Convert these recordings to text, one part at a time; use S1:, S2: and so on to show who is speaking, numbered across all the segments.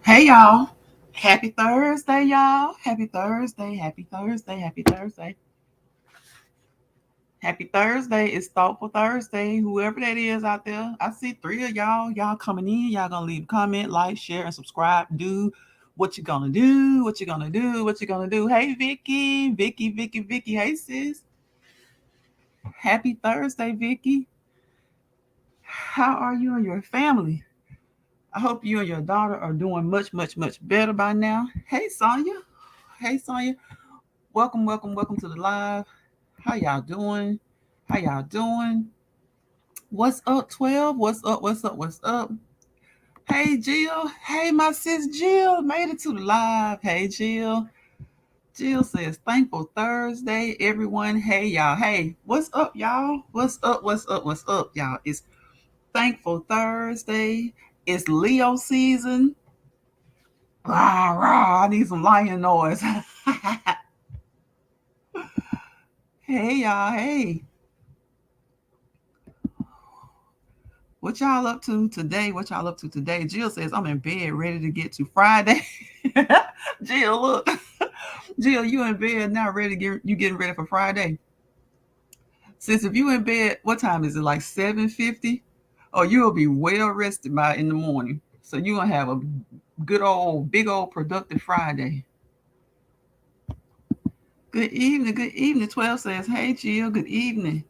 S1: Hey y'all. Happy Thursday, y'all. Happy Thursday. Happy Thursday. Happy Thursday. Happy Thursday. It's Thoughtful Thursday. Whoever that is out there. I see three of y'all. Y'all coming in. Y'all gonna leave a comment, like, share, and subscribe. Do what you gonna do. What you gonna do. What you gonna do. Hey Vicky. Vicky, Vicky, Vicky. Hey sis. Happy Thursday, Vicky. How are you and your family? I hope you and your daughter are doing much, much, much better by now. Hey Sonya. Hey Sonya. Welcome, welcome, welcome to the live. How y'all doing? How y'all doing? What's up, 12? What's up? What's up? What's up? Hey, Jill. Hey, my sis Jill. Made it to the live. Hey, Jill. Jill says, thankful Thursday, everyone. Hey, y'all. Hey, what's up, y'all? What's up? What's up? What's up, y'all? It's thankful Thursday. It's Leo season. Rah, rah. I need some lion noise. Hey, y'all. Hey. What y'all up to today? What y'all up to today? Jill says, I'm in bed ready to get to Friday. Jill, look. Jill, you in bed now ready to you getting ready for Friday. Since if you in bed, what time is it? Like 7:50? Oh, you'll be well rested by in the morning. So you gonna have a good old, big old productive Friday. Good evening, good evening. 12 says, hey Jill, good evening.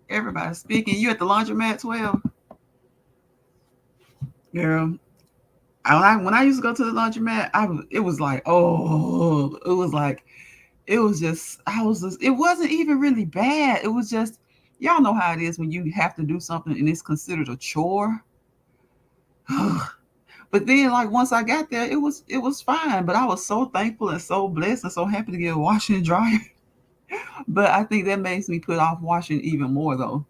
S1: Everybody speaking. You at the laundromat, 12? Girl, when I used to go to the laundromat, it was like, oh, it was just I was just it wasn't even really bad. It was just y'all know how it is when you have to do something and it's considered a chore. But then like once I got there, it was fine. But I was so thankful and so blessed and so happy to get a washer and dryer. But I think that makes me put off washing even more though.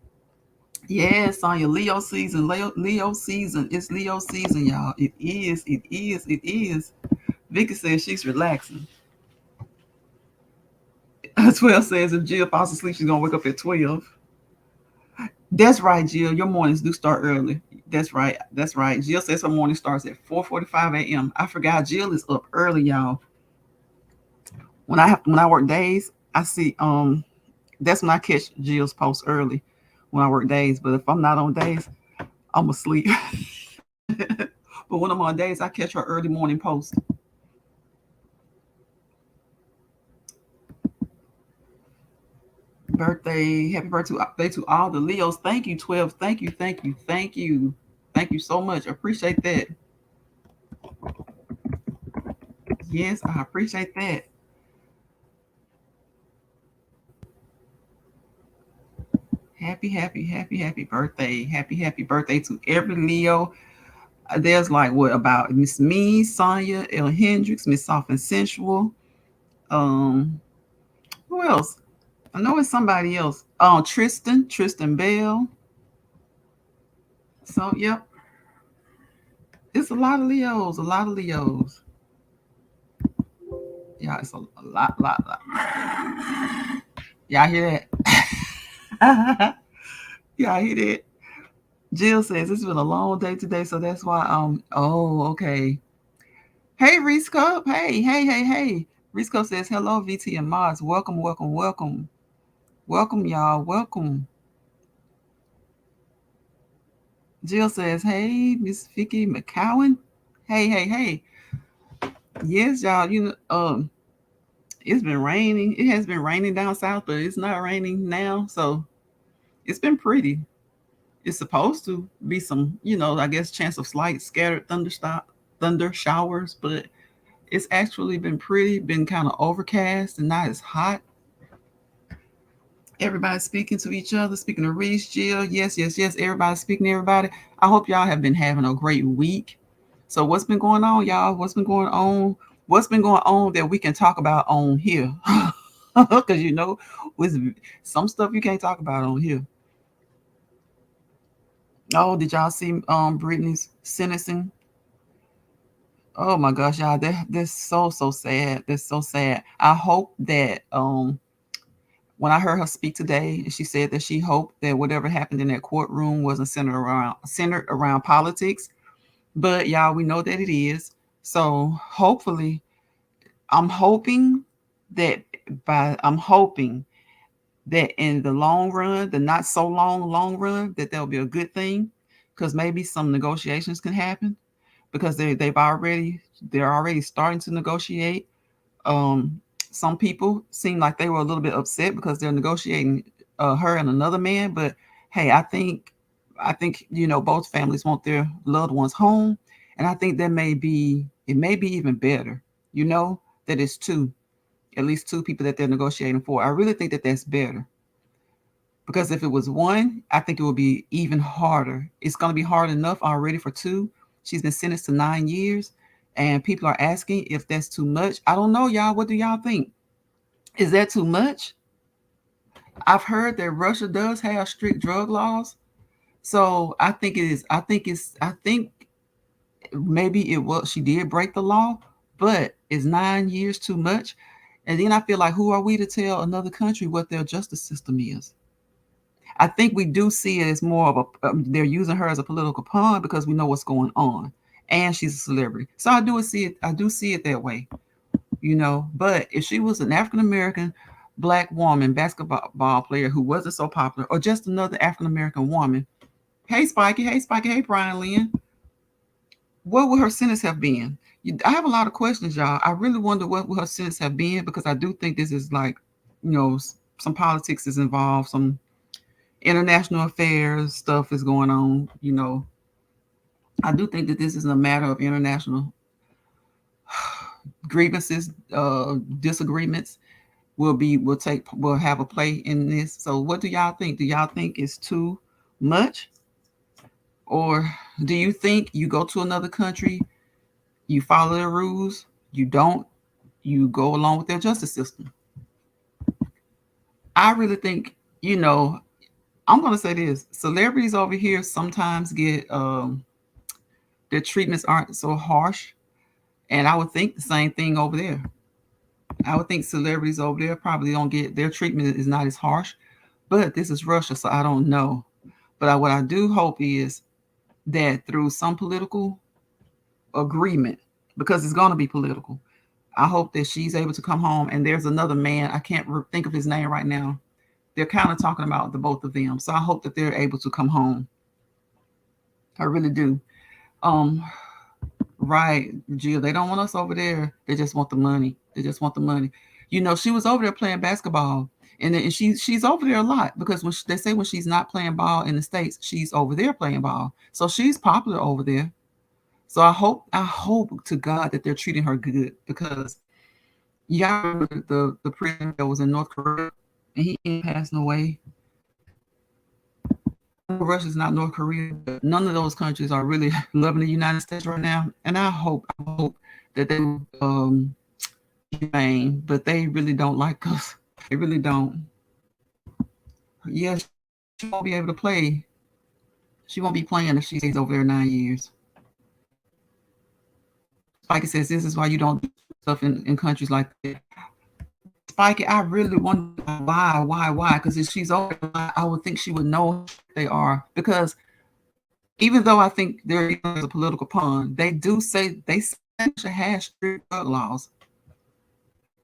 S1: Yes, on your Leo season, Leo season. It's Leo season, y'all. It is, it is, it is. Vicky says she's relaxing. 12 says if Jill falls asleep, she's gonna wake up at 12. That's right, Jill. Your mornings do start early. That's right. That's right. Jill says her morning starts at 4:45 a.m. I forgot Jill is up early, y'all. When I work days, I see that's when I catch Jill's post early when I work days. But if I'm not on days, I'm asleep. But when I'm on days, I catch her early morning post. Happy birthday to all the Leos. Thank you, 12. Thank you, thank you, thank you. Thank you so much. Appreciate that. Yes, I appreciate that. Happy, happy, happy, happy birthday. Happy, happy birthday to every Leo. There's like what about Miss Me, Sonya, L. Hendricks, Miss Soft and Sensual. Um, who else? I know it's somebody else. Tristan Bell. So yep, it's a lot of Leos, a lot of Leos. Yeah, it's a lot. Y'all hear that? Y'all hear that? Jill says it's been a long day today, so that's why oh, okay. Hey Reese Cup. Hey, hey, hey, hey. Reese Cup says hello, VT and Mods. Welcome, welcome, welcome. Welcome, y'all. Welcome. Jill says, hey, Miss Vicky McCowan. Hey, hey, hey. Yes, y'all, it's been raining. It has been raining down south, but it's not raining now. So it's been pretty. It's supposed to be some, I guess chance of slight scattered thunder showers, but it's actually been pretty, been kind of overcast and not as hot. Everybody's speaking to each other, speaking to Reese, Jill. Yes, yes, yes. Everybody's speaking to everybody. I hope y'all have been having a great week. So what's been going on, y'all? What's been going on? What's been going on that we can talk about on here? Because with some stuff you can't talk about on here. Oh, did y'all see Brittany's sentencing? Oh my gosh, y'all, that's so sad. That's so sad. I hope that when I heard her speak today, she said that she hoped that whatever happened in that courtroom wasn't centered around politics. But y'all, we know that it is. So hopefully, I'm hoping that I'm hoping that in the long run, the not so long run, that there'll be a good thing, because maybe some negotiations can happen, because they're already starting to negotiate. Um, some people seem like they were a little bit upset because they're negotiating her and another man, but hey, I think both families want their loved ones home, and I think it may be even better, that it's at least two people that they're negotiating for. I really think that that's better, because if it was one, I think it would be even harder. It's going to be hard enough already for two. She's been sentenced to 9 years, and people are asking if that's too much. I don't know, y'all. What do y'all think? Is that too much? I've heard that Russia does have strict drug laws, so I think it is. I think maybe it was she did break the law, but is 9 years too much? And then I feel like, who are we to tell another country what their justice system is? I think we do see it as more of they're using her as a political pawn because we know what's going on, and she's a celebrity. So I do see it. I do see it that way, But if she was an African American black woman basketball player who wasn't so popular, or just another African American woman, hey Spiky, hey Brian Lynn, what would her sentence have been? I have a lot of questions, y'all. I really wonder what would her sentence have been, because I do think this is like, some politics is involved, some international affairs stuff is going on. I do think that this is a matter of international grievances, disagreements will have a play in this. So what do y'all think? Do y'all think it's too much? Or do you think you go to another country, you follow their rules, you don't, you go along with their justice system? I really think, I'm going to say this: celebrities over here sometimes get their treatments aren't so harsh, and I would think the same thing over there. I would think celebrities over there probably don't get their treatment is not as harsh, but this is Russia, so I don't know. But what I do hope is that through some political agreement, because it's going to be political, I hope that she's able to come home. And there's another man, I can't think of his name right now. They're kind of talking about the both of them, so I hope that they're able to come home. I really do. Um, right, Jill. They don't want us over there. They just want the money. They just want the money. She was over there playing basketball, and she's over there a lot, because they say when she's not playing ball in the States, she's over there playing ball. So she's popular over there. So I hope to God that they're treating her good, because y'all remember the president that was in North Korea, and he ended up passing away. Russia's not North Korea, but none of those countries are really loving the United States right now. And I hope that they humane, but they really don't like us. They really don't. Yes, she won't be able to play. She won't be playing if she stays over there 9 years. Spikey says this is why you don't do stuff in countries like that. Spikey, I really wonder why? Because if she's over, I would think she would know they are. Because even though I think they're a political pawn, they should have strict drug laws.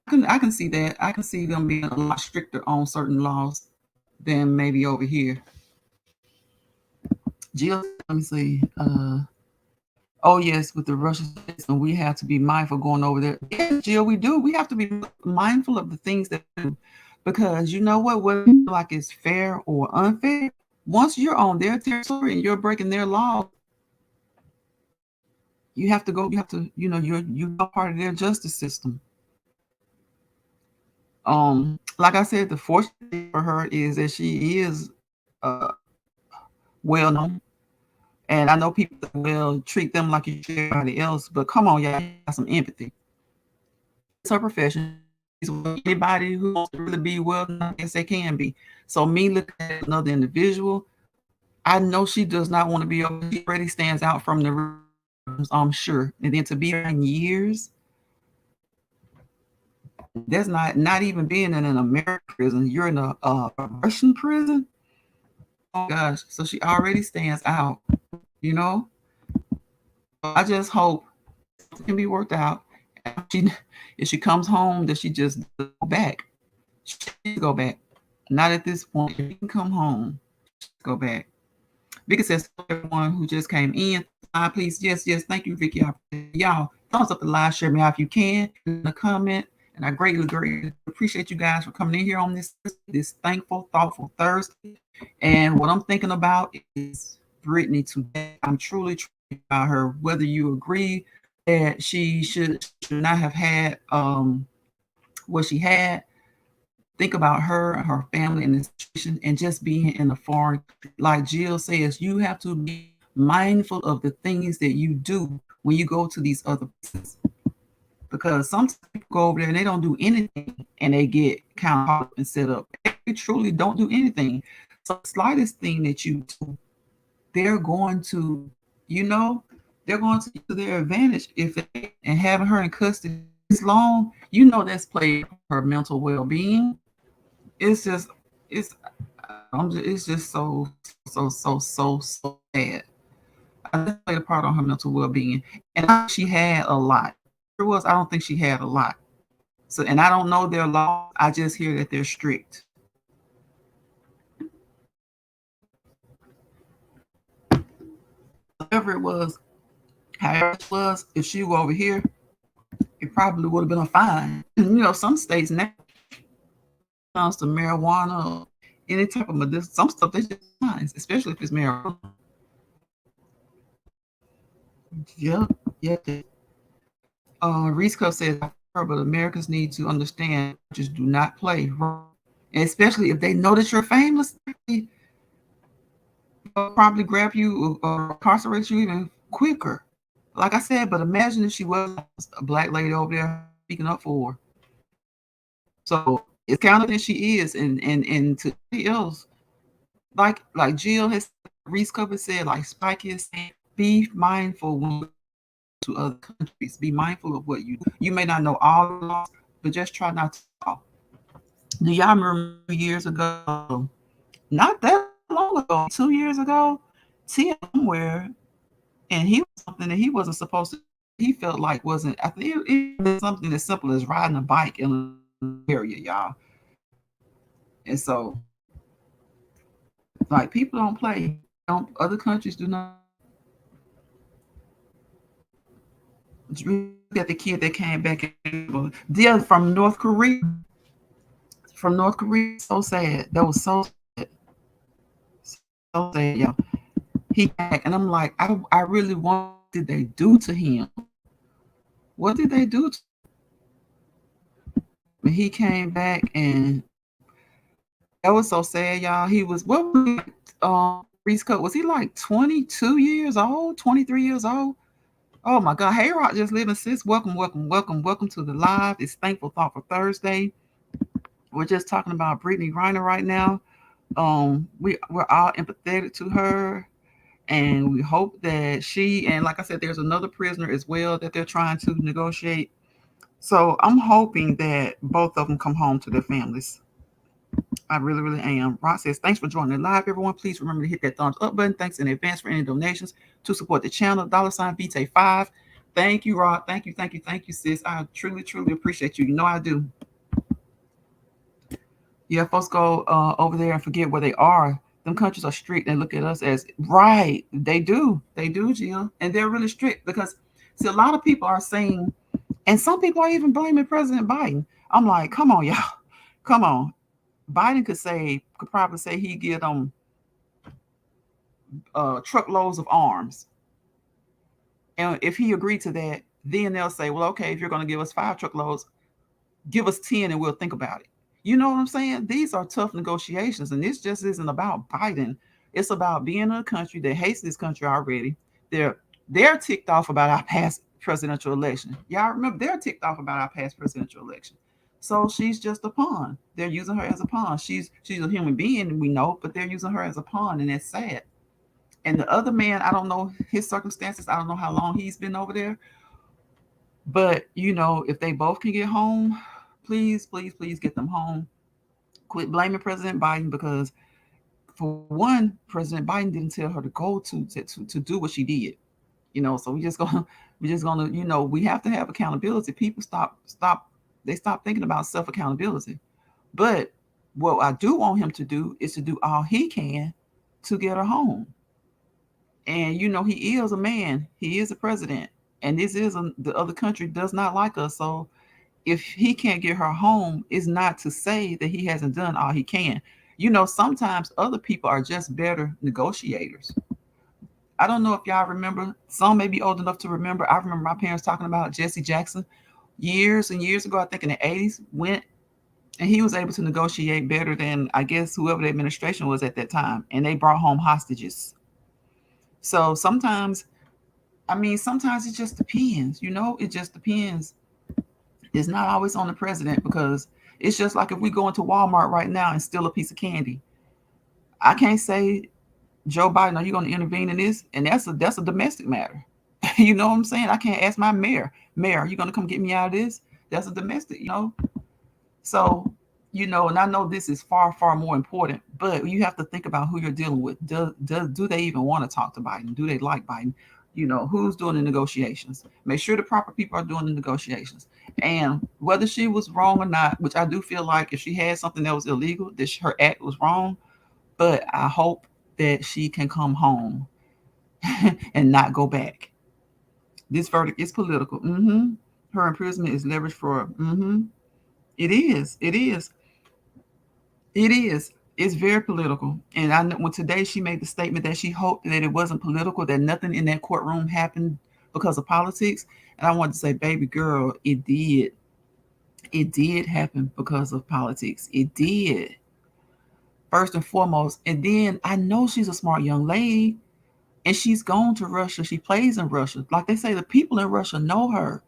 S1: I can see that. I can see them being a lot stricter on certain laws than maybe over here. Jill, let me see. Oh yes, with the Russian system, we have to be mindful going over there. Yes, Jill, we do. We have to be mindful of the things that we do, because you know what? Whether you feel like it's fair or unfair, once you're on their territory and you're breaking their law, you have to go. You have to, you're part of their justice system. Like I said, the fortunate thing for her is that she is uh well known. And I know people that will treat them like you treat everybody else, but come on, y'all, have some empathy. It's her profession. Anybody who wants to really be well, I guess they can be. So me looking at another individual, I know she does not want to be over. She already stands out from the rooms, I'm sure. And then to be in years, that's not even being in an American prison. You're in a Russian prison. Oh gosh, so she already stands out. I just hope can be worked out. She, if she comes home, does she just go back? She needs to go back. Not at this point. If you can come home, go back. Vicky says, everyone who just came in, please, yes, yes, thank you, Vicky. Y'all, thumbs up the live, share me out if you can, in the comment, and I greatly appreciate you guys for coming in here on this thankful, thoughtful Thursday. And what I'm thinking about is Brittany today. I'm truly about her, whether you agree that she should not have had what she had. Think about her and her family and the situation and just being in a foreign, like Jill says, you have to be mindful of the things that you do when you go to these other places. Because sometimes people go over there and they don't do anything and they get kind of hard and set up. They truly don't do anything. So the slightest thing that you do, they're going to, you know, they're going to their advantage if they, and having her in custody this long, that's played her mental well-being. It's just it's it's just so sad. I just played a part on her mental well-being, and she had a lot. There was I don't think she had a lot. So, and I don't know their laws. I just hear that they're strict. Whatever it was, however it was, if she were over here, it probably would have been a fine. Some states now comes to marijuana or any type of medicinal, some stuff they just fines, especially if it's marijuana. Yep, yep. Reese Cup says, but Americans need to understand, just do not play, and especially if they know that you're famous, they'll probably grab you or incarcerate you even quicker. Like I said, but imagine if she was a black lady over there speaking up for her. So it's kind of that she is, and to anybody else, like Jill has, Reese Cup said, like Spike is saying, be mindful when you go to other countries. Be mindful of what you do. You may not know all the laws, but just try not to talk. Do y'all remember years ago? Not that long ago, 2 years ago, Tia somewhere, and he was something that he wasn't supposed to. He felt like wasn't. I think it was something as simple as riding a bike in an area, y'all. And so, like, people don't play. Don't other countries do not. Look at the kid that came back. They're from North Korea. From North Korea, so sad. That was so sad. So sad, y'all. He back, and I'm like, I really want. Did they do to him? What did they do? When he came back, and that was so sad, y'all. He was what? Reese Coat, was he like 22 years old, 23 years old? Oh my God. Hey, Rock, just living, sis. Welcome, welcome, welcome, welcome to the live. It's Thankful Thought for Thursday. We're just talking about Brittany Griner right now. We're all empathetic to her, and we hope that she, and like I said, there's another prisoner as well that they're trying to negotiate. So I'm hoping that both of them come home to their families. I really, really am. Ross says, thanks for joining the live, everyone. Please remember to hit that thumbs up button. Thanks in advance for any donations to support the channel. $VT5. Thank you, Rod. Thank you, thank you, thank you, sis. I truly, truly appreciate you. You know I do. Yeah, folks go over there and forget where they are. Them countries are strict and look at us as right. They do. They do, Jill. And they're really strict because, see, a lot of people are saying, and some people are even blaming President Biden. I'm like, come on, y'all. Come on. Biden could probably say he'd give them truckloads of arms. And if he agreed to that, then they'll say, well, okay, if you're going to give us 5 truckloads, give us 10 and we'll think about it. You know what I'm saying? These are tough negotiations. And this just isn't about Biden. It's about being in a country that hates this country already. They're ticked off about our past presidential election. Y'all remember they're ticked off about our past presidential election. So she's just a pawn. They're using her as a pawn. She's a human being, we know, but they're using her as a pawn, and that's sad. And the other man, I don't know his circumstances. I don't know how long he's been over there. But if they both can get home, please, please, please get them home. Quit blaming President Biden because, for one, President Biden didn't tell her to go to do what she did. So we just gonna, we have to have accountability. People stop thinking about self accountability. But what I do want him to do is to do all he can to get her home. And he is a man. He is a president, and the other country does not like us. So if he can't get her home, it's not to say that he hasn't done all he can. Sometimes other people are just better negotiators. I don't know if y'all remember. Some may be old enough to remember. I remember my parents talking about Jesse Jackson years and years ago. I think in the 80s, went and he was able to negotiate better than, I guess, whoever the administration was at that time, and they brought home hostages. So sometimes it just depends. It just depends. It's not always on the president, because it's just like if we go into Walmart right now and steal a piece of candy. I can't say, Joe Biden, are you going to intervene in this? And that's a domestic matter. You know what I'm saying? I can't ask my mayor, are you going to come get me out of this? That's a domestic. So, and I know this is far, far more important, but you have to think about who you're dealing with. Do they even want to talk to Biden? Do they like Biden? Who's doing the negotiations? Make sure the proper people are doing the negotiations. And whether she was wrong or not, which I do feel like if she had something that was illegal, that her act was wrong, but I hope that she can come home and not go back. This verdict is political. Her imprisonment is leverage for. It is. It is. It is. It's very political. And I know when today she made the statement that she hoped that it wasn't political, that nothing in that courtroom happened because of politics. And I wanted to say, baby girl, it did. It did happen because of politics. It did. First and foremost. And then I know she's a smart young lady, and she's gone to Russia. She plays in Russia. Like they say, the people in Russia know her.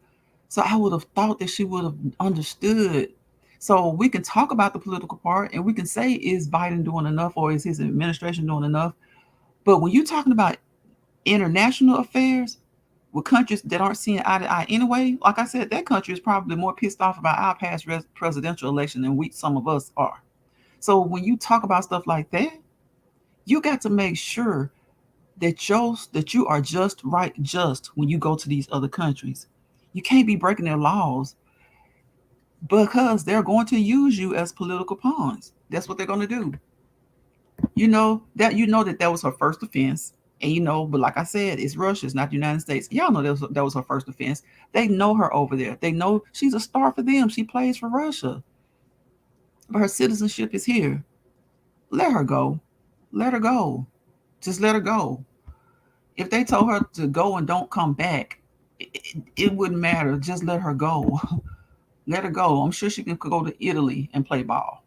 S1: So I would have thought that she would have understood. So we can talk about the political part, and we can say, is Biden doing enough, or is his administration doing enough? But when you're talking about international affairs with countries that aren't seeing eye to eye anyway, like I said, that country is probably more pissed off about our past presidential election than some of us are. So when you talk about stuff like that, you got to make sure that you are just when you go to these other countries. You can't be breaking their laws, because they're going to use you as political pawns. That's what they're going to do. That was her first offense. And but like I said, it's Russia, it's not the United States. Y'all know that was her first offense. They know her over there. They know she's a star for them. She plays for Russia. But her citizenship is here. Let her go. Let her go. Just let her go. If they told her to go and don't come back, it wouldn't matter. Just let her go. Let her go. I'm sure she can go to Italy and play ball.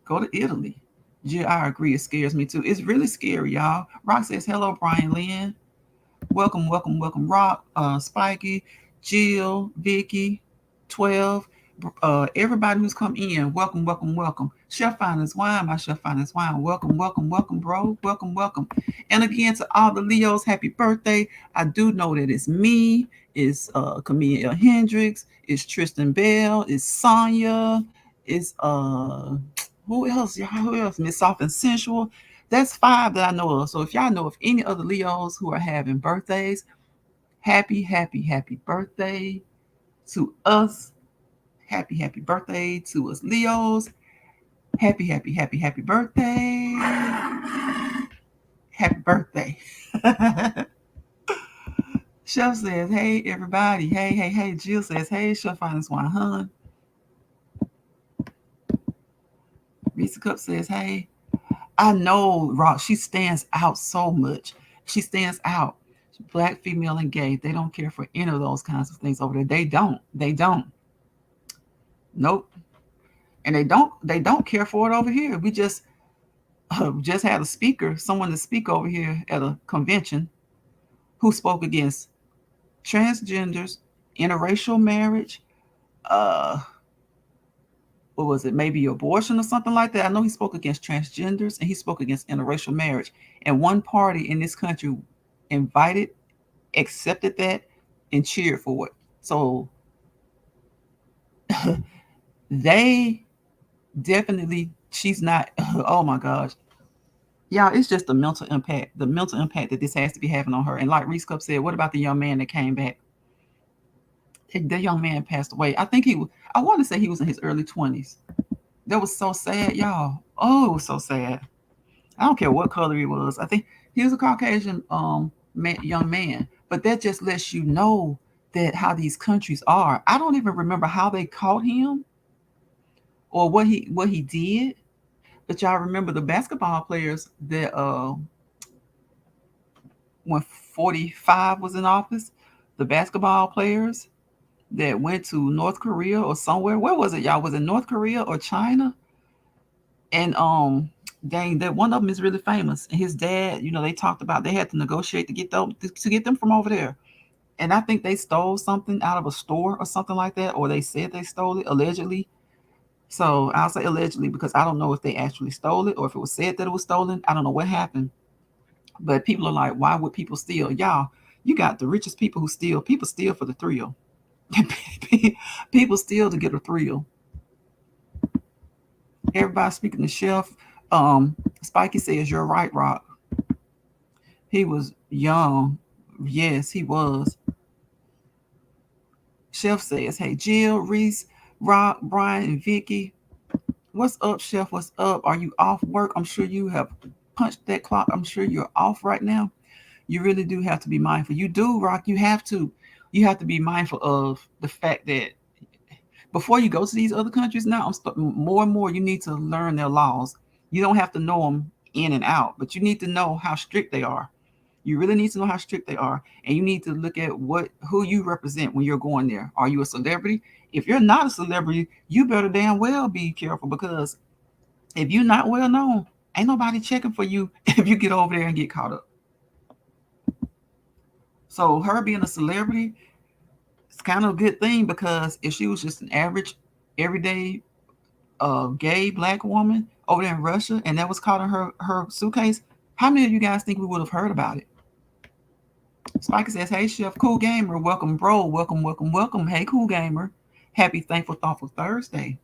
S1: Go to Italy. Yeah, I agree. It scares me too. It's really scary, y'all. Rock says, hello, Brian Lynn. Welcome, welcome, welcome, Rock, Spiky, Jill, Vicky, 12. Everybody who's come in, welcome, welcome, welcome. Chef Finest Wine, my Chef Finest Wine, welcome, welcome, welcome, bro, welcome, welcome. And again, to all the Leos, happy birthday. I do know that it's me, it's Camille Hendricks, it's Tristan Bell, it's Sonya, it's who else? Y'all, who else? Miss Soft and Sensual. That's 5 that I know of. So if y'all know of any other Leos who are having birthdays, happy, happy, happy birthday to us. Happy, happy birthday to us Leos. Happy, happy, happy, happy birthday. Happy birthday. Chef says, hey, everybody. Hey, hey, hey. Jill says, hey, Chef Finest Wine, hun. Risa Cup says, hey. I know, Rock, she stands out so much. She stands out. Black, female, and gay. They don't care for any of those kinds of things over there. They don't. They don't. Nope. And they don't care for it over here. We just had a speaker, someone to speak over here at a convention, who spoke against transgenders, interracial marriage, uh, what was it, maybe abortion or something like that. I know he spoke against transgenders and he spoke against interracial marriage. And one party in this country invited, accepted that, and cheered for it. So they definitely, she's not, oh my gosh. Yeah, it's just the mental impact that this has to be having on her. And like Reese Cup said, what about the young man that came back? That young man passed away. I think I want to say he was in his early 20s. That was so sad, y'all. Oh, it was so sad. I don't care what color he was. I think he was a Caucasian young man. But that just lets you know that how these countries are. I don't even remember how they caught him or what he did. But y'all remember the basketball players that when 45 was in office, the basketball players that went to North Korea or somewhere. Where was it, y'all? Was it North Korea or China? And dang, that one of them is really famous. And his dad, they talked about they had to negotiate to get them from over there. And I think they stole something out of a store or something like that, or they said they stole it allegedly. So I'll say allegedly because I don't know if they actually stole it or if it was said that it was stolen. I don't know what happened. But people are like, why would people steal? Y'all, you got the richest people who steal. People steal for the thrill. People steal to get a thrill. Everybody speaking to Chef. Spiky says, you're right, Rock. He was young. Yes, he was. Chef says, hey, Jill, Reese, Rock, Brian, and Vicky. What's up, Chef? What's up? Are you off work? I'm sure you have punched that clock. I'm sure you're off right now. You really do have to be mindful. You do, Rock. You have to. You have to be mindful of the fact that before you go to these other countries now, more and more you need to learn their laws. You don't have to know them in and out, but you need to know how strict they are. You really need to know how strict they are, and you need to look at who you represent when you're going there. Are you a celebrity? If you're not a celebrity, you better damn well be careful because if you're not well known, ain't nobody checking for you if you get over there and get caught up. So her being a celebrity, it's kind of a good thing because if she was just an average, everyday gay black woman over there in Russia and that was caught in her suitcase, how many of you guys think we would have heard about it? Spiker says, hey, Chef, Cool Gamer. Welcome, bro. Welcome, welcome, welcome. Hey, Cool Gamer. Happy, thankful, thoughtful Thursday.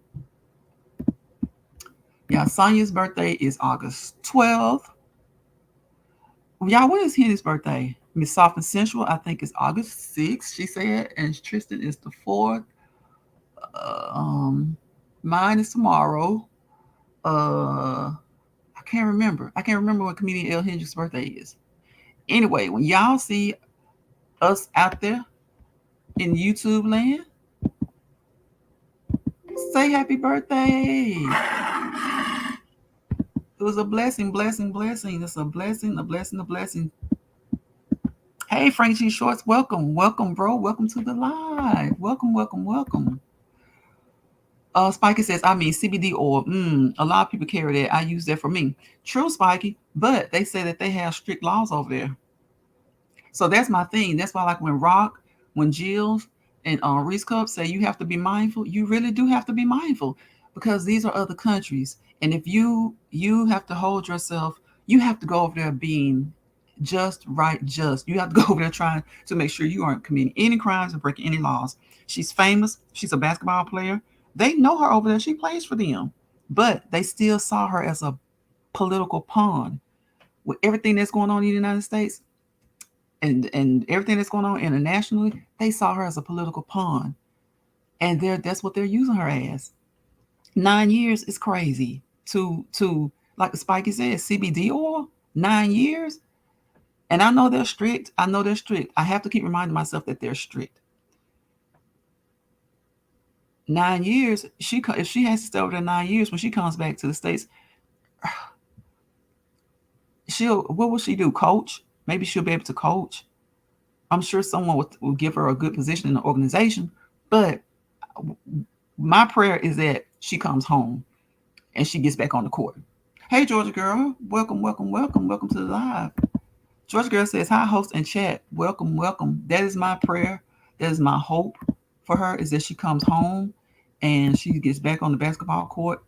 S1: Yeah, Sonia's birthday is August 12th. Y'all, when is Henny's birthday? Miss Soft and Sensual, I think, is August 6th, she said. And Tristan is the 4th. Mine is tomorrow. I can't remember. I can't remember what comedian El Hendricks' birthday is. Anyway, when y'all see us out there in YouTube land, say happy birthday. It was a blessing, blessing, blessing. It's a blessing, a blessing, a blessing. Hey, Frank G. Shorts, welcome, welcome, bro. Welcome to the live. Welcome, welcome, welcome. Spiky says, I mean, CBD oil. A lot of people carry that. I use that for me. True, Spiky, but they say that they have strict laws over there. So that's my thing. That's why, like when Rock, when Jill, and Reese Cup say you have to be mindful, you really do have to be mindful because these are other countries. And if you have to hold yourself, you have to go over there being just right, just. You have to go over there trying to make sure you aren't committing any crimes or breaking any laws. She's famous. She's a basketball player. They know her over there. She plays for them. But they still saw her as a political pawn. With everything that's going on in the United States, and everything that's going on internationally, they saw her as a political pawn, and that's what they're using her as. 9 years is crazy to like Spiky said, CBD oil. 9 years, and I know they're strict. I know they're strict. I have to keep reminding myself that they're strict. 9 years. If she has to stay over there 9 years, when she comes back to the States, what will she do? Coach? Maybe she'll be able to coach. I'm sure someone will give her a good position in the organization. But my prayer is that she comes home and she gets back on the court. Hey, Georgia girl, welcome, welcome, welcome, welcome to the live. Georgia girl says, hi, host and chat. Welcome, welcome. That is my prayer. That is my hope for her, is that she comes home and she gets back on the basketball court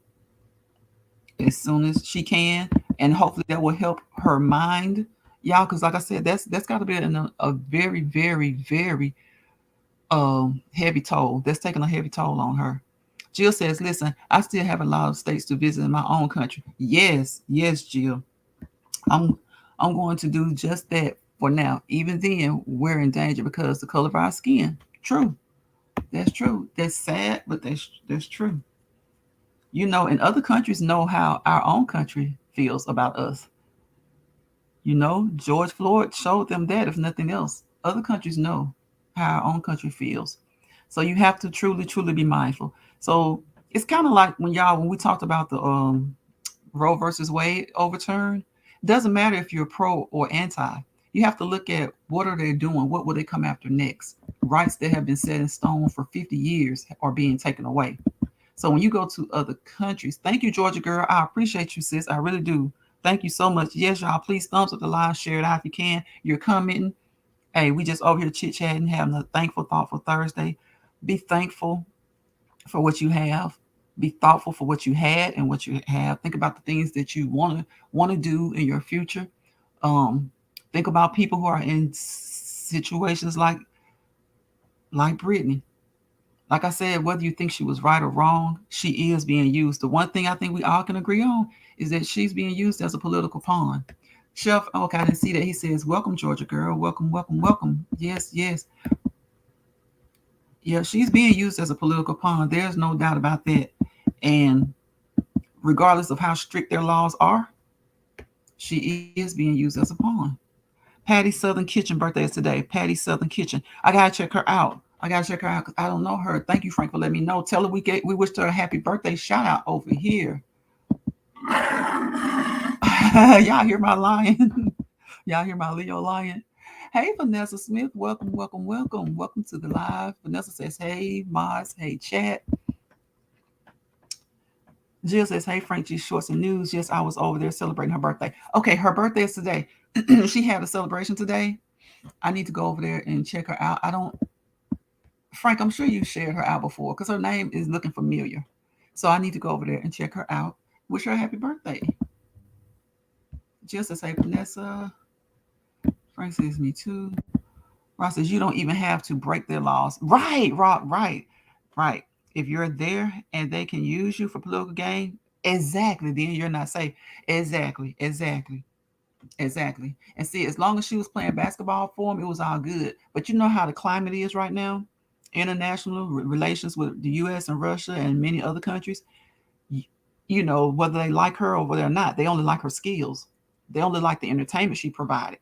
S1: as soon as she can. And hopefully that will help her mind, y'all, because like I said, that's got to be a very, very, very heavy toll. That's taking a heavy toll on her. Jill says, listen, I still have a lot of states to visit in my own country. Yes, yes, Jill. I'm I'm going to do just that for now. Even then, we're in danger because the color of our skin. True. That's true. That's sad, but that's true. You know, and other countries know how our own country feels about us. You know, George Floyd showed them that, if nothing else. Other countries know how our own country feels. So you have to truly, truly be mindful. So it's kind of like when we talked about the Roe versus Wade overturn. It doesn't matter if you're pro or anti. You have to look at what are they doing? What will they come after next? Rights that have been set in stone for 50 years are being taken away. So when you go to other countries, thank you, Georgia girl. I appreciate you, sis. I really do. Thank you so much. Yes, y'all, please thumbs up the live, share it out if you can. You're commenting. Hey, we just over here chit-chatting, having a thankful, thoughtful Thursday. Be thankful for what you have. Be thoughtful for what you had and what you have. Think about the things that you want to do in your future. Um, think about people who are in situations like Brittany. Like I said, whether you think she was right or wrong, she is being used. The one thing I think we all can agree on is that she's being used as a political pawn. Chef, okay, I didn't see that. He says, "Welcome, Georgia girl. Welcome, welcome, welcome." Yes, yes. Yeah, she's being used as a political pawn. There's no doubt about that. And regardless of how strict their laws are, she is being used as a pawn. Patty Southern Kitchen birthday is today. Patty Southern Kitchen. I gotta check her out. I gotta check her out because I don't know her. Thank you, Frank, for letting me know. Tell her we wished her a happy birthday. Shout out over here. Y'all hear my lion? Y'all hear my Leo lion? Hey, Vanessa Smith. Welcome, welcome, welcome. Welcome to the live. Vanessa says, hey, Moz. Hey, chat. Jill says, hey, Frank G. Shorts and News. Yes, I was over there celebrating her birthday. Okay, her birthday is today. She had a celebration today. I need to go over there and check her out. I don't, Frank, I'm sure you shared her out before because her name is looking familiar. So I need to go over there and check her out. Wish her a happy birthday. Jill says, hey, Vanessa. Frank says, me too. Ross says, you don't even have to break their laws. Right, Rob, right, right. If you're there and they can use you for political gain, exactly, then you're not safe. Exactly, exactly, exactly. And see, as long as she was playing basketball for him, it was all good. But you know how the climate is right now? International relations with the US and Russia and many other countries, you know, whether they like her or whether or not, they only like her skills. They only like the entertainment she provided.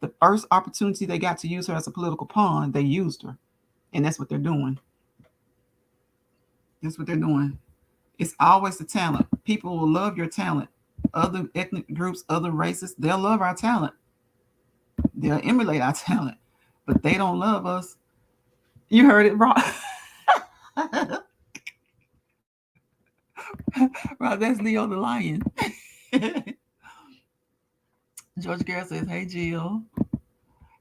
S1: The first opportunity they got to use her as a political pawn, they used her. And that's what they're doing. That's what they're doing. It's always the talent. People will love your talent. Other ethnic groups, other races, they'll love our talent. They'll emulate our talent, but they don't love us. You heard it, Rob. Rob, that's Leo the Lion. Georgia Girl says, hey, Jill.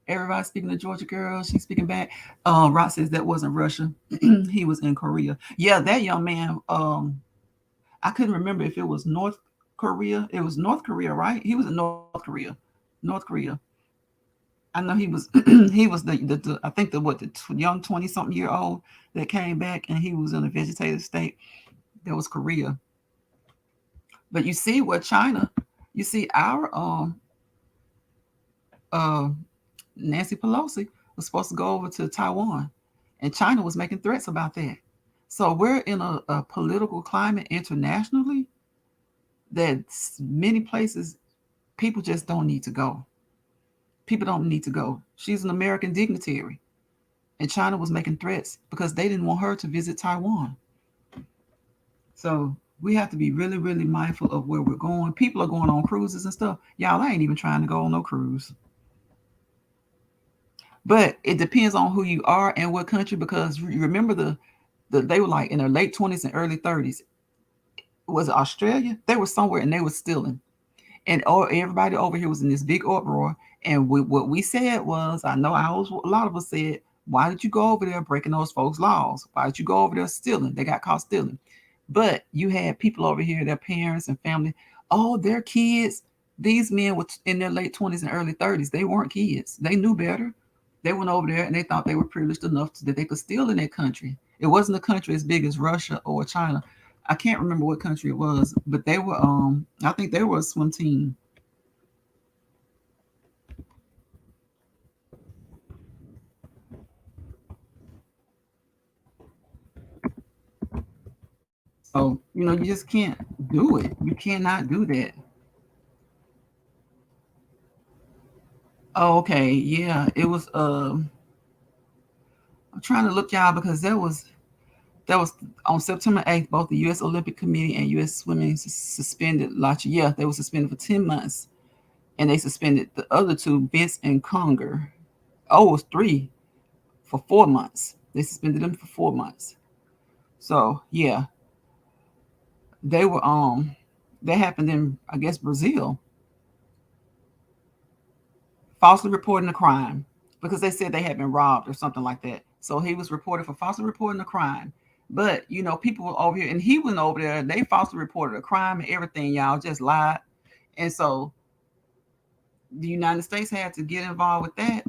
S1: Everybody speaking to Georgia Girl. She's speaking back. Rob says that wasn't Russia. He was in Korea. Yeah, that young man, I couldn't remember if it was North Korea. It was North Korea, right? He was in North Korea. North Korea. I know he was. He was the I think the young 20-something year old that came back and he was in a vegetative state. That was Korea. But you see what China. You see our uh Nancy Pelosi was supposed to go over to Taiwan, and China was making threats about that. So we're in a political climate internationally that many places people just don't need to go. People don't need to go. She's an American dignitary, and China was making threats because they didn't want her to visit Taiwan. So we have to be really, really mindful of where we're going. People are going on cruises and stuff. Y'all, I ain't even trying to go on no cruise. But it depends on who you are and what country, because you remember they were like in their late 20s and early 30s. Was it Australia? They were somewhere and they were stealing. And everybody over here was in this big uproar. And what we said was, I know a lot of us said, why did you go over there breaking those folks' laws? Why did you go over there stealing? They got caught stealing. But you had people over here, their parents and family, oh, their kids. These men were in their late 20s and early 30s. They weren't kids. They knew better. They went over there and they thought they were privileged enough that they could steal in that country. It wasn't a country as big as Russia or China. I can't remember what country it was, but they were I think they were a swim team. So, you just can't do it. You cannot do that. Oh, okay. Yeah. It was I'm trying to look, y'all, because that was on September 8th, both the US Olympic Committee and US Swimming suspended Lachi. Yeah, they were suspended for 10 months. And they suspended the other two, Vince and Conger. Oh, it was three for 4 months. They suspended them for 4 months. So yeah, they were that happened in, I guess, Brazil, falsely reporting a crime because they said they had been robbed or something like that. So he was reported for falsely reporting a crime. But people were over here, and he went over there. They falsely reported a crime and everything. Y'all just lied, and so the United States had to get involved with that.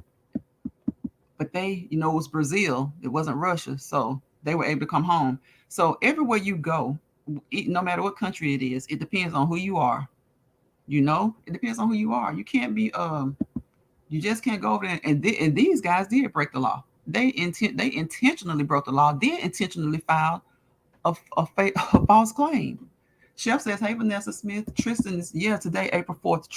S1: But they, it was Brazil. It wasn't Russia, so they were able to come home. So everywhere you go, no matter what country it is, it depends on who you are. It depends on who you are. You can't be you just can't go over there, and these guys did break the law. They intentionally broke the law. Did intentionally filed a false claim. Chef says, "Hey, Vanessa Smith, Tristan's, yeah, today, April 4th.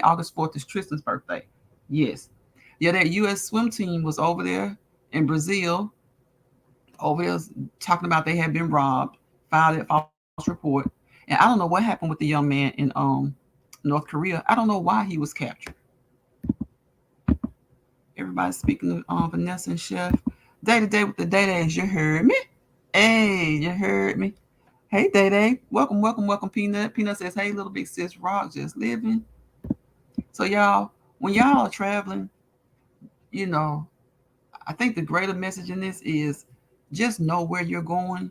S1: August 4th is Tristan's birthday. Yes, yeah, that U.S. swim team was over there in Brazil, over there talking about they had been robbed, filed that false report, and I don't know what happened with the young man in North Korea. I don't know why he was captured. Everybody speaking of Vanessa and Chef. Day to day with the Day Days. You heard me? Hey, you heard me? Hey, Day Day. Welcome, welcome, welcome, Peanut. Peanut says, hey, little big sis rock, just living. So, y'all, when y'all are traveling, you know, I think the greater message in this is just know where you're going.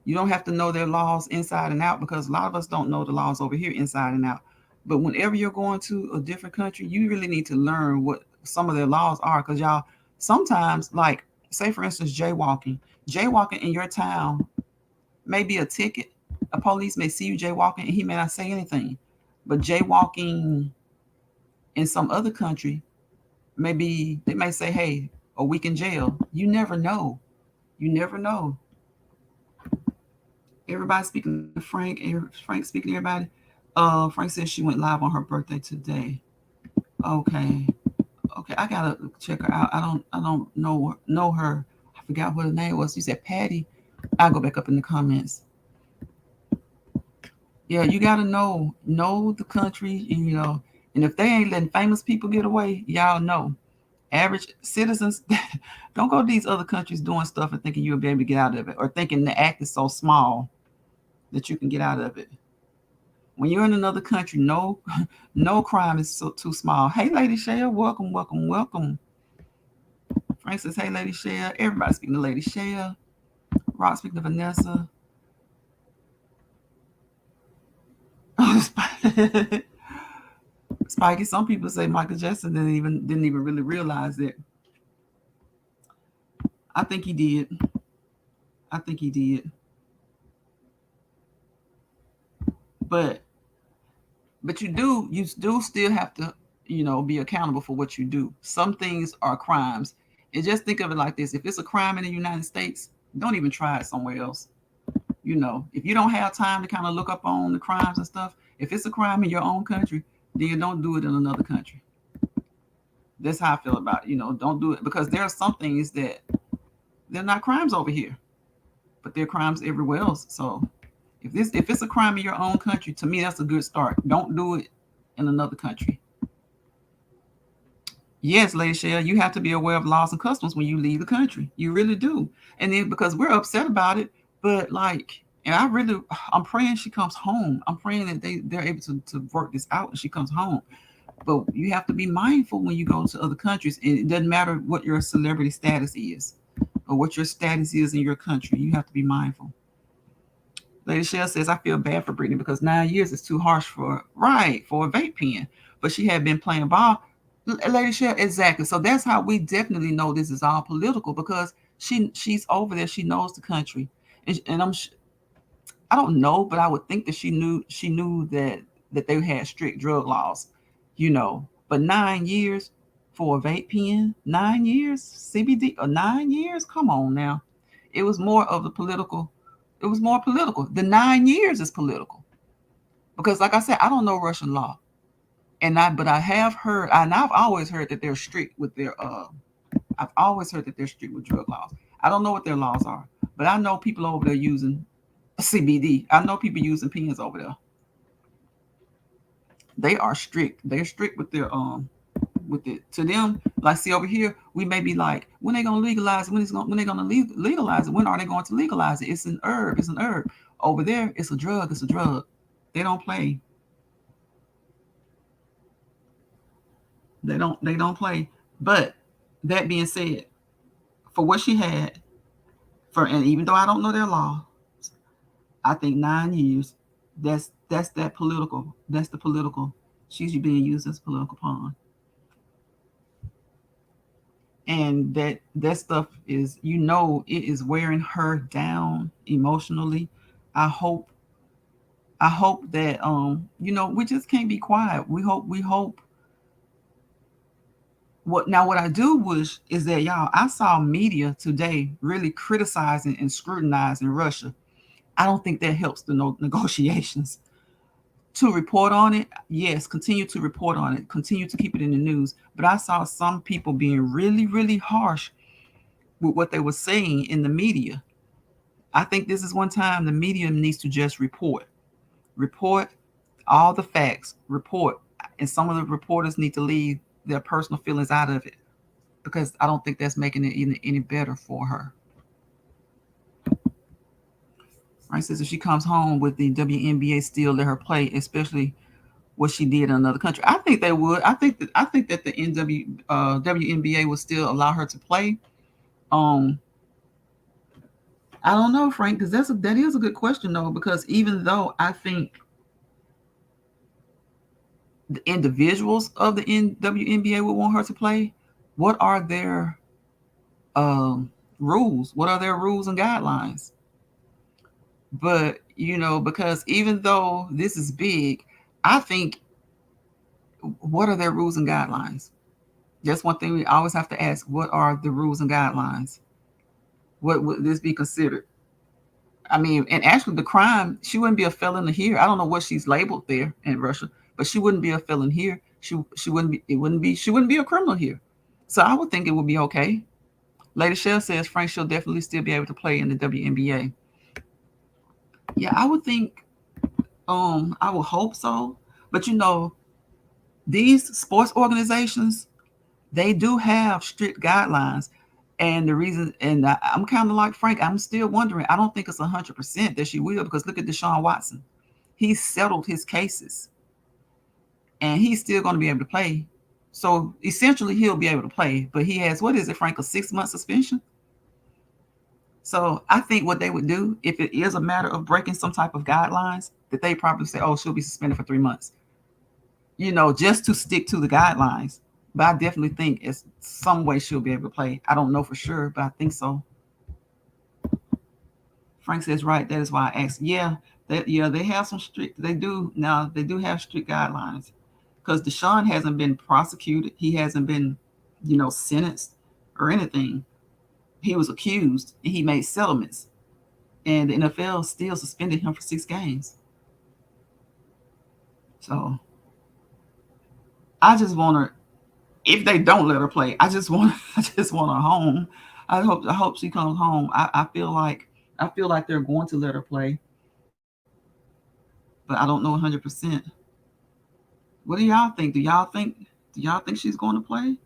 S1: You don't have to know their laws inside and out because a lot of us don't know the laws over here inside and out. But whenever you're going to a different country, you really need to learn what some of their laws are because y'all sometimes, like, say for instance, jaywalking in your town may be a ticket. A police may see you jaywalking and he may not say anything. But jaywalking in some other country, maybe they may say, hey, a week in jail. You never know. You never know. Everybody speaking to Frank. Frank speaking to everybody. Frank says she went live on her birthday today. Okay. Okay, I gotta check her out. I don't know her. I forgot what her name was. You said Patty. I'll go back up in the comments. Yeah, you gotta know the country, and if they ain't letting famous people get away, y'all know. Average citizens, don't go to these other countries doing stuff and thinking you'll be able to get out of it, or thinking the act is so small that you can get out of it. When you're in another country, no crime is too small. Hey, Lady Shea, welcome, welcome, welcome. Frank says, hey, Lady Shea. Everybody speaking to Lady Shea. Rock speaking to Vanessa. Spiky, some people say Michael Jackson didn't even really realize it. I think he did. I think he did. But you do still have to, be accountable for what you do. Some things are crimes. And just think of it like this. If it's a crime in the United States, don't even try it somewhere else. If you don't have time to kind of look up on the crimes and stuff, if it's a crime in your own country, then you don't do it in another country. That's how I feel about it. Don't do it because there are some things that they're not crimes over here, but they're crimes everywhere else. So if it's a crime in your own country, to me that's a good start. Don't do it in another country. Yes, Lady Shell, you have to be aware of laws and customs when you leave the country. You really do. And then because we're upset about it, but like, and I'm praying she comes home. I'm praying that they're able to work this out and she comes home. But you have to be mindful when you go to other countries. And it doesn't matter what your celebrity status is or what your status is in your country. You have to be mindful. Lady Shell says, I feel bad for Brittany because 9 years is too harsh for a vape pen. But she had been playing ball. Lady Shell, exactly. So that's how we definitely know this is all political because she's over there. She knows the country, and I don't know, but I would think that she knew that they had strict drug laws, But 9 years for a vape pen, 9 years CBD, or 9 years. Come on now, it was more of the political It was more political. The 9 years is political because, like I said, I don't know Russian law, but I have heard, and I've always heard that they're strict with their. I've always heard that they're strict with drug laws. I don't know what their laws are, but I know people over there using CBD. I know people using pens over there. They are strict. They're strict with it. To them, like see over here, we may be like, when they gonna legalize it? When they gonna legalize it? When are they going to legalize it? It's an herb. It's an herb. Over there, it's a drug. It's a drug. They don't play. They don't play. But that being said, for what she had, and even though I don't know their law, I think 9 years. That's that political. That's the political. She's being used as a political pawn, and that stuff is, it is wearing her down emotionally. I hope I hope that we just can't be quiet. We hope what I do wish is that, y'all, I saw media today really criticizing and scrutinizing Russia. I don't think that helps the negotiations. To report on it, yes, continue to report on it, continue to keep it in the news. But I saw some people being really, really harsh with what they were saying in the media. I think this is one time the media needs to just report all the facts, report, and some of the reporters need to leave their personal feelings out of it because I don't think that's making it any better for her. Right, says if she comes home with the WNBA still let her play, especially what she did in another country. I think they would. I think that the WNBA would still allow her to play. Um, I don't know, Frank, because that is a good question though. Because even though I think the individuals of the WNBA would want her to play, what are their um, rules? What are their rules and guidelines? But because even though this is big, I think, what are their rules and guidelines? That's one thing we always have to ask. What are the rules and guidelines? What would this be considered? I mean, and actually, the crime, she wouldn't be a felon here. I don't know what she's labeled there in Russia, but she wouldn't be a felon here. She wouldn't be. It wouldn't be. She wouldn't be a criminal here. So I would think it would be okay. Lady Shell says Frank she'll definitely still be able to play in the WNBA. Yeah, I would think. I would hope so. But these sports organizations, they do have strict guidelines. And the reason, and I'm kind of like Frank, I'm still wondering. I don't think it's 100% that she will, because look at Deshaun Watson. He settled his cases and he's still going to be able to play. So essentially, he'll be able to play, but he has, what is it, Frank, a 6 month suspension? So I think what they would do, if it is a matter of breaking some type of guidelines, that they probably say, oh, she'll be suspended for 3 months, just to stick to the guidelines. But I definitely think it's some way she'll be able to play. I don't know for sure, but I think so. Frank says, right, that is why I asked. They have some strict, they do now, they do have strict guidelines. Because Deshaun hasn't been prosecuted, he hasn't been, sentenced or anything. He was accused and he made settlements. And the NFL still suspended him for 6 games. So I just want her, if they don't let her play, I just want her home. I hope she comes home. I feel like they're going to let her play, but I don't know 100%. What do y'all think? Do y'all think she's going to play?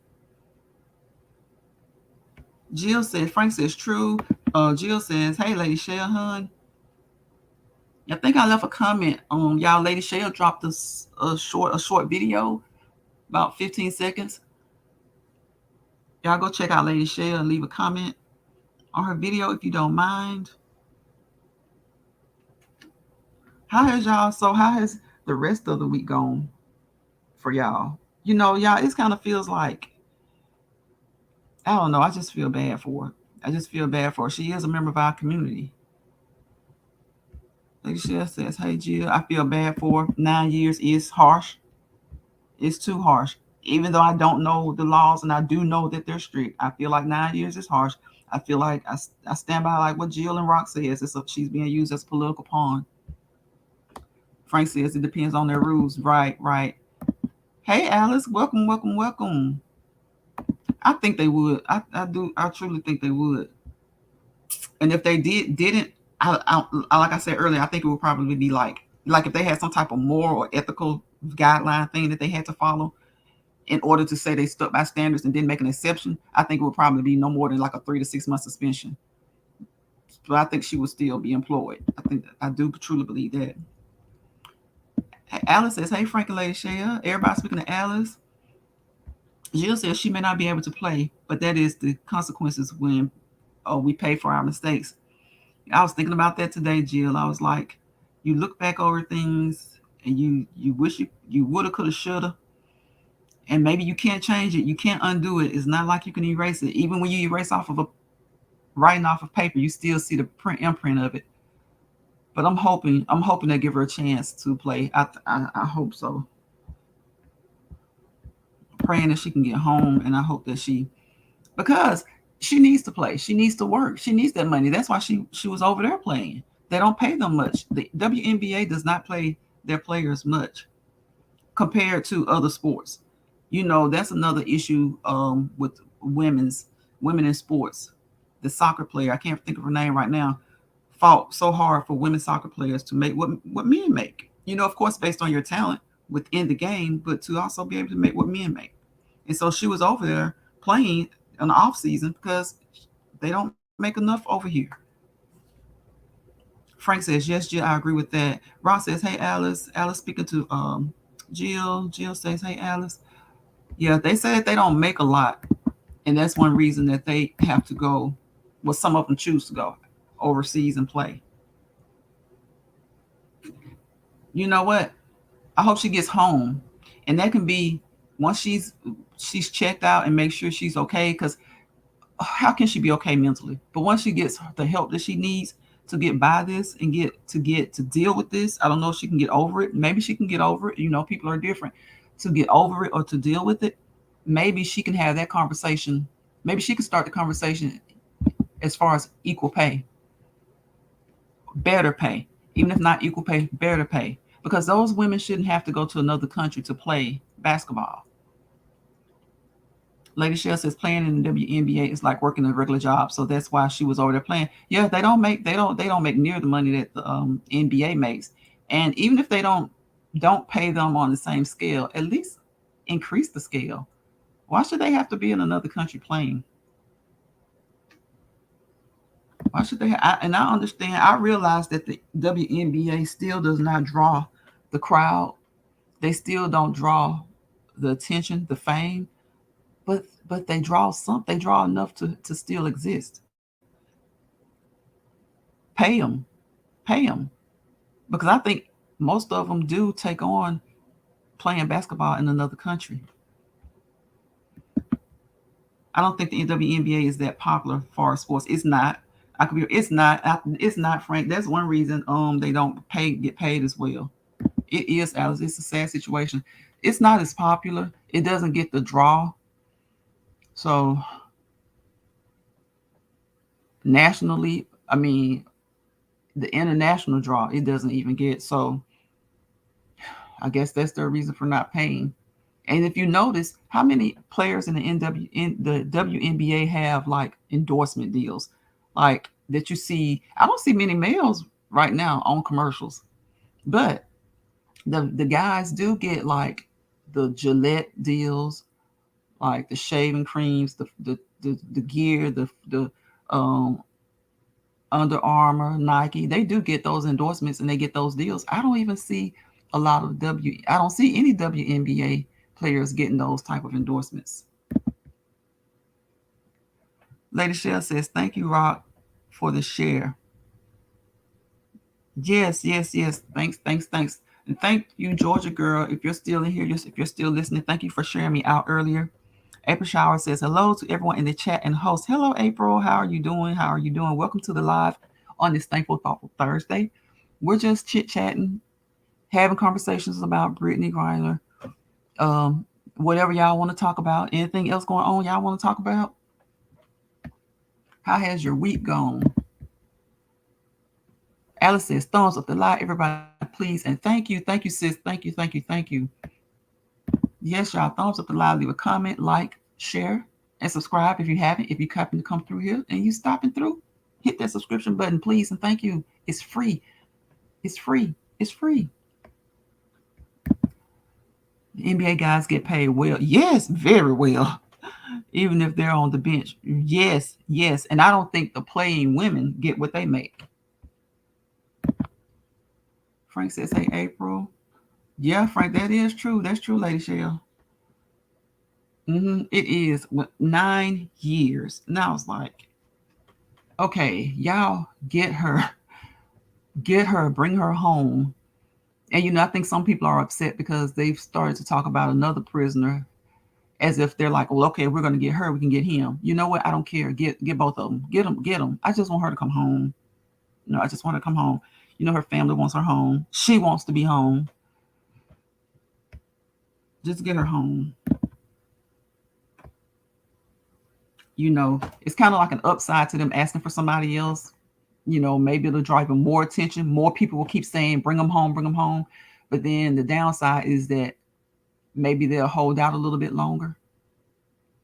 S1: Jill says, Frank says true. Jill says, hey, Lady Shell, hun. I think I left a comment on y'all. Lady Shell dropped us a short video, about 15 seconds. Y'all go check out Lady Shell and leave a comment on her video if you don't mind. How has the rest of the week gone for y'all? Y'all, it kind of feels like, I don't know, I just feel bad for her. I just feel bad for her. She is a member of our community. Lady Shell says, hey, Jill, I feel bad for her. 9 years is harsh. It's too harsh. Even though I don't know the laws and I do know that they're strict, I feel like 9 years is harsh. I feel like I stand by like what Jill and Rock says. She's being used as a political pawn. Frank says it depends on their rules. Right, right. Hey, Alice, welcome, welcome, welcome. I think they would. I do. I truly think they would. And if they didn't, like I said earlier, I think it would probably be like if they had some type of moral or ethical guideline thing that they had to follow in order to say they stuck by standards and didn't make an exception. I think it would probably be no more than like a 3 to 6 month suspension. But I think she would still be employed. I do truly believe that. Alice says, "Hey, Frank and Lady Shea, everybody speaking to Alice." Jill says she may not be able to play, but that is the consequences when we pay for our mistakes. I was thinking about that today, Jill. I was like, you look back over things and you wish you woulda, coulda, shoulda, and maybe you can't change it. You can't undo it. It's not like you can erase it. Even when you erase off of writing off of paper, you still see the imprint of it. But I'm hoping they give her a chance to play. I hope so. Praying that she can get home, and I hope that because she needs to play. She needs to work. She needs that money. That's why she was over there playing. They don't pay them much. The WNBA does not pay their players much compared to other sports. That's another issue with women in sports. The soccer player, I can't think of her name right now, fought so hard for women soccer players to make what men make. Of course, based on your talent within the game, but to also be able to make what men make. And so she was over there playing in the off season because they don't make enough over here. Frank says, yes, Jill, I agree with that. Ross says, hey, Alice. Alice speaking to Jill. Jill says, hey, Alice. Yeah, they say that they don't make a lot. And that's one reason that they have to go. Well, some of them choose to go overseas and play. You know what? I hope she gets home. And that can be once she's checked out and make sure she's okay. Because how can she be okay mentally? But once she gets the help that she needs to get by this and get to deal with this, I don't know if she can get over it. Maybe she can get over it. People are different. To get over it or to deal with it, maybe she can have that conversation. Maybe she can start the conversation as far as equal pay, better pay, even if not equal pay, better pay, because those women shouldn't have to go to another country to play basketball. Lady Shell says playing in the WNBA is like working a regular job, so that's why she was over there playing. Yeah, they don't make near the money that the NBA makes, and even if they don't pay them on the same scale, at least increase the scale. Why should they have to be in another country playing? Why should they? And I understand. I realize that the WNBA still does not draw the crowd. They still don't draw the attention, the fame, but they draw some. They draw enough to still exist. Pay them, pay them, because I think most of them do take on playing basketball in another country. I don't think the WNBA is that popular for sports. It's not. I could be. It's not. It's not, Frank. That's one reason they don't get paid as well. It is, Alice. It's a sad situation. It's not as popular. It doesn't get the draw. So nationally, I mean, the international draw, it doesn't even get. So I guess that's their reason for not paying. And if you notice, how many players in the WNBA have like endorsement deals, like that you see? I don't see many males right now on commercials, but the guys do get like the Gillette deals, like the shaving creams, the gear, the Under Armour, Nike. They do get those endorsements and they get those deals. I don't even see a lot of I don't see any WNBA players getting those type of endorsements. Lady Shell says, thank you, Rock, for the share. Yes, yes, yes. Thanks. And thank you, Georgia girl. If you're still in here, if you're still listening, thank you for sharing me out earlier. April Shower says hello to everyone in the chat and host. Hello, April. How are you doing? Welcome to the live on this Thankful Thoughtful Thursday. We're just chit-chatting, having conversations about Brittney Griner. Whatever y'all want to talk about. Anything else going on y'all want to talk about? How has your week gone? Alice says, thumbs up the live, everybody, please. And thank you, sis. Thank you. Yes, y'all, thumbs up the live, leave a comment, like, share, and subscribe if you haven't. If you happen to come through here and you stopping through, hit that subscription button, please, and thank you. It's free. It's free. It's free. The NBA guys get paid well. Yes, very well. Even if they're on the bench. Yes, yes. And I don't think the playing women get what they make. Frank says, hey, April. Yeah, Frank, that is true. That's true, Lady Shell. It is 9 years. And I was like, okay, y'all get her, bring her home. And I think some people are upset because they've started to talk about another prisoner as if they're like, well, okay, we're going to get her, we can get him. You know what? I don't care. Get both of them. Get them. I just want her to come home. I just want her to come home. Her family wants her home. She wants to be home. Just get her home. It's kind of like an upside to them asking for somebody else. Maybe it'll draw even more attention. More people will keep saying, bring them home, bring them home. But then the downside is that maybe they'll hold out a little bit longer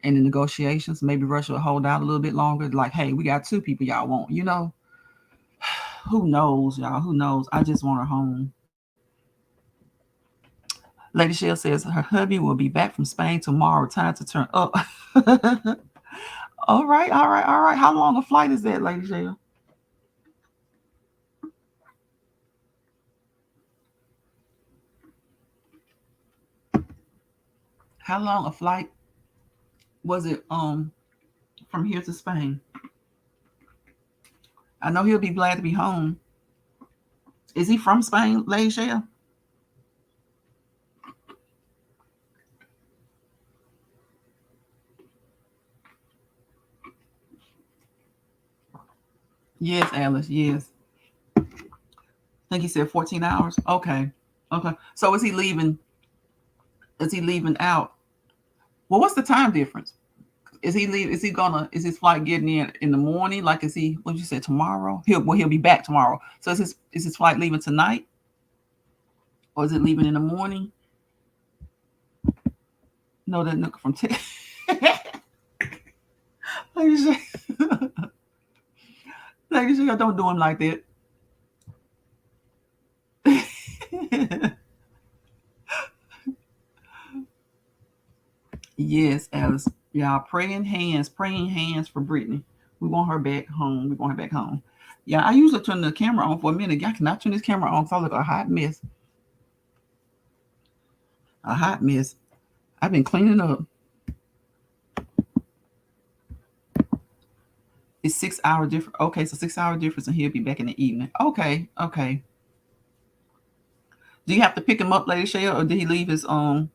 S1: in the negotiations. Maybe Russia will hold out a little bit longer. Like, hey, we got 2 people y'all want, Who knows, y'all? Who knows? I just want her home. Lady Shell says her hubby will be back from Spain tomorrow. Time to turn up. All right. How long a flight is that, Lady Shell? How long a flight was it from here to Spain? I know he'll be glad to be home. Is he from Spain, Lady Shell? Yes, Alice. Yes. I think he said 14 hours. Okay. So is he leaving? Is he leaving out? Well, what's the time difference? Is he leave? Is he gonna? Is his flight getting in the morning? Like, is he? What did you say tomorrow? He'll be back tomorrow. So is his flight leaving tonight, or is it leaving in the morning? No, that nook from Texas. Like you say, don't do him like that. Yes, Alice. Y'all praying hands for Brittany. We want her back home. Yeah, I usually turn the camera on for a minute. Y'all cannot turn this camera on because I look a hot mess. A hot mess. I've been cleaning up. It's 6 hour difference. Okay, so 6 hour difference, and he'll be back in the evening. Okay. Do you have to pick him up, Lady Shell, or did he leave his car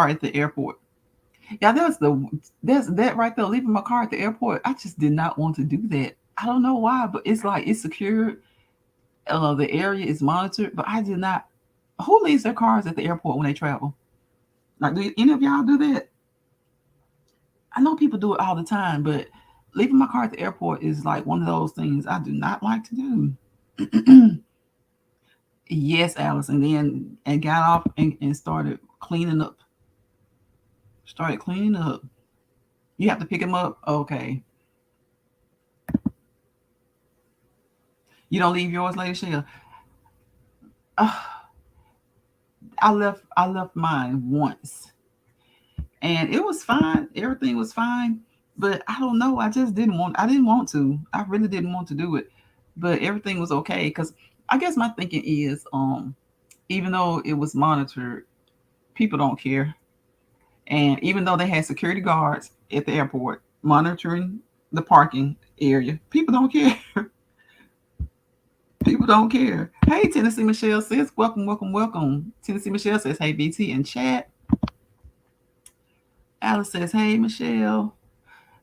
S1: at the airport? Yeah, there's that right there. Leaving my car at the airport. I just did not want to do that. I don't know why, but it's like it's secured. The area is monitored, but I did not. Who leaves their cars at the airport when they travel? Like, do any of y'all do that? I know people do it all the time, but leaving my car at the airport is like one of those things I do not like to do. Yes, Alice, and got off and started cleaning up. You have to pick him up. Okay. You don't leave yours, Lady Shell. I left mine once, and it was fine. Everything was fine, but I don't know. I just didn't want. I didn't want to. I really didn't want to do it, but everything was okay because I guess my thinking is, even though it was monitored, people don't care, and even though they had security guards at the airport monitoring the parking area, people don't care. People don't care. Hey, Tennessee Michelle says, welcome. Tennessee Michelle says, hey, BT in chat. Alice says, hey, Michelle.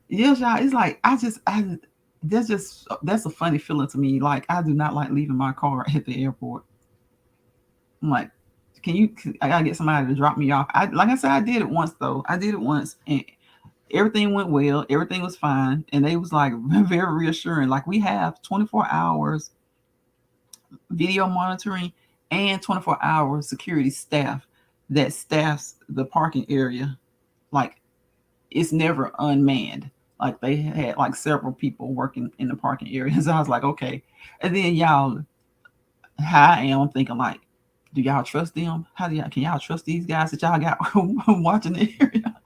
S1: Yes, y'all. It's like, that's a funny feeling to me. Like, I do not like leaving my car at the airport. I'm like, I gotta get somebody to drop me off. Like I said, I did it once, though. And Everything went well. Everything was fine. And they was like very reassuring. Like we have 24 hours video monitoring and 24 hour security staff that staffs the parking area. Like it's never unmanned. Like they had like several people working in the parking area. So I was like, okay. And then y'all, how I am, I'm thinking like, do y'all trust them? How do y'all can y'all trust these guys that y'all got watching the area?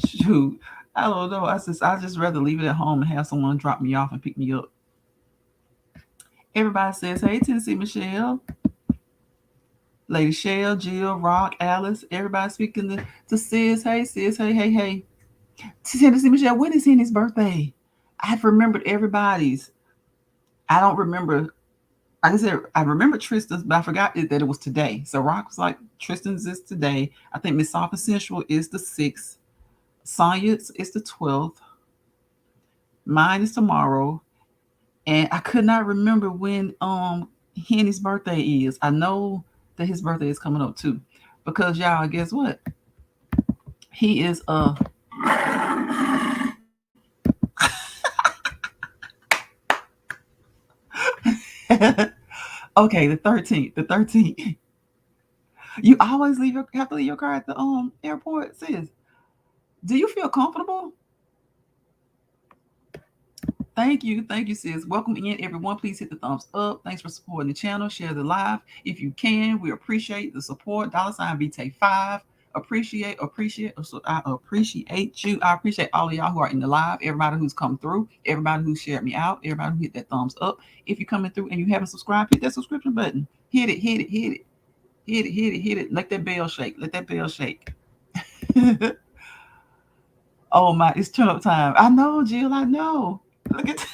S1: Shoot, I don't know. I just rather leave it at home and have someone drop me off and pick me up. Everybody says, "Hey, Tennessee Michelle, Lady Shell, Jill, Rock, Alice." Everybody speaking to sis. Hey, sis. Hey, hey, hey. Tennessee Michelle, when is Henny's birthday? I've remembered everybody's. I don't remember. Like I said, I remember Tristan's, but I forgot that it was today. So Rock was like, Tristan's is today. I think Miss Soft and Sensual is the 6th. Science is the 12th. Mine is tomorrow. And I could not remember when Henny's birthday is. I know that his birthday is coming up too. Because y'all, guess what? He is okay, the 13th. The 13th. You always have to leave your car at the airport, sis. Do you feel comfortable? Thank you, sis. Welcome in, everyone. Please hit the thumbs up. Thanks for supporting the channel. Share the live if you can. We appreciate the support. $ VT5. Appreciate. So I appreciate you. I appreciate all of y'all who are in the live. Everybody who's come through. Everybody who shared me out. Everybody who hit that thumbs up. If you're coming through and you haven't subscribed, hit that subscription button. Hit it. Hit it. Hit it. Hit it. Hit it. Hit it. Let that bell shake. Let that bell shake. Oh my! It's turn up time. I know, Jill. I know. Look at.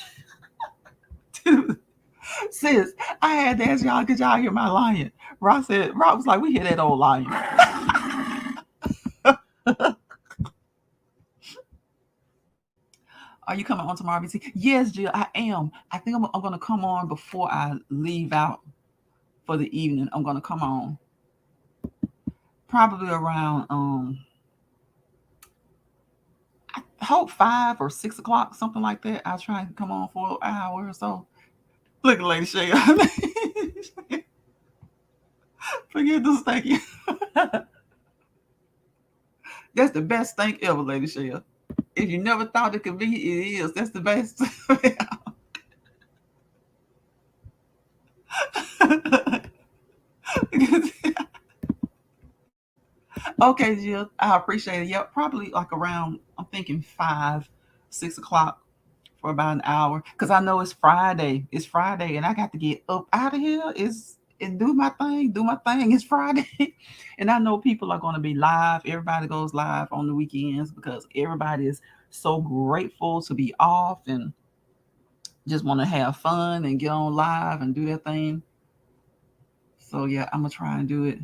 S1: Sis, I had to ask y'all, could y'all hear my lion? Rock was like, we hear that old lion. Are you coming on tomorrow, BT? Yes, Jill, I am. I think I'm going to come on before I leave out for the evening. I'm going to come on probably around, I hope 5 or 6 o'clock, something like that. I'll try and come on for an hour or so. Look at Lady Shay. Forget the stanky. That's the best stank ever, Lady Shell. If you never thought it could be, it is. That's the best. Okay, Jill, I appreciate it. Yeah, probably like around, I'm thinking 5, 6 o'clock for about an hour. Because I know it's Friday. It's Friday, and I got to get up out of here. And do my thing. Do my thing. It's Friday. And I know people are going to be live. Everybody goes live on the weekends because everybody is so grateful to be off and just want to have fun and get on live and do their thing. So yeah, I'm gonna try and do it.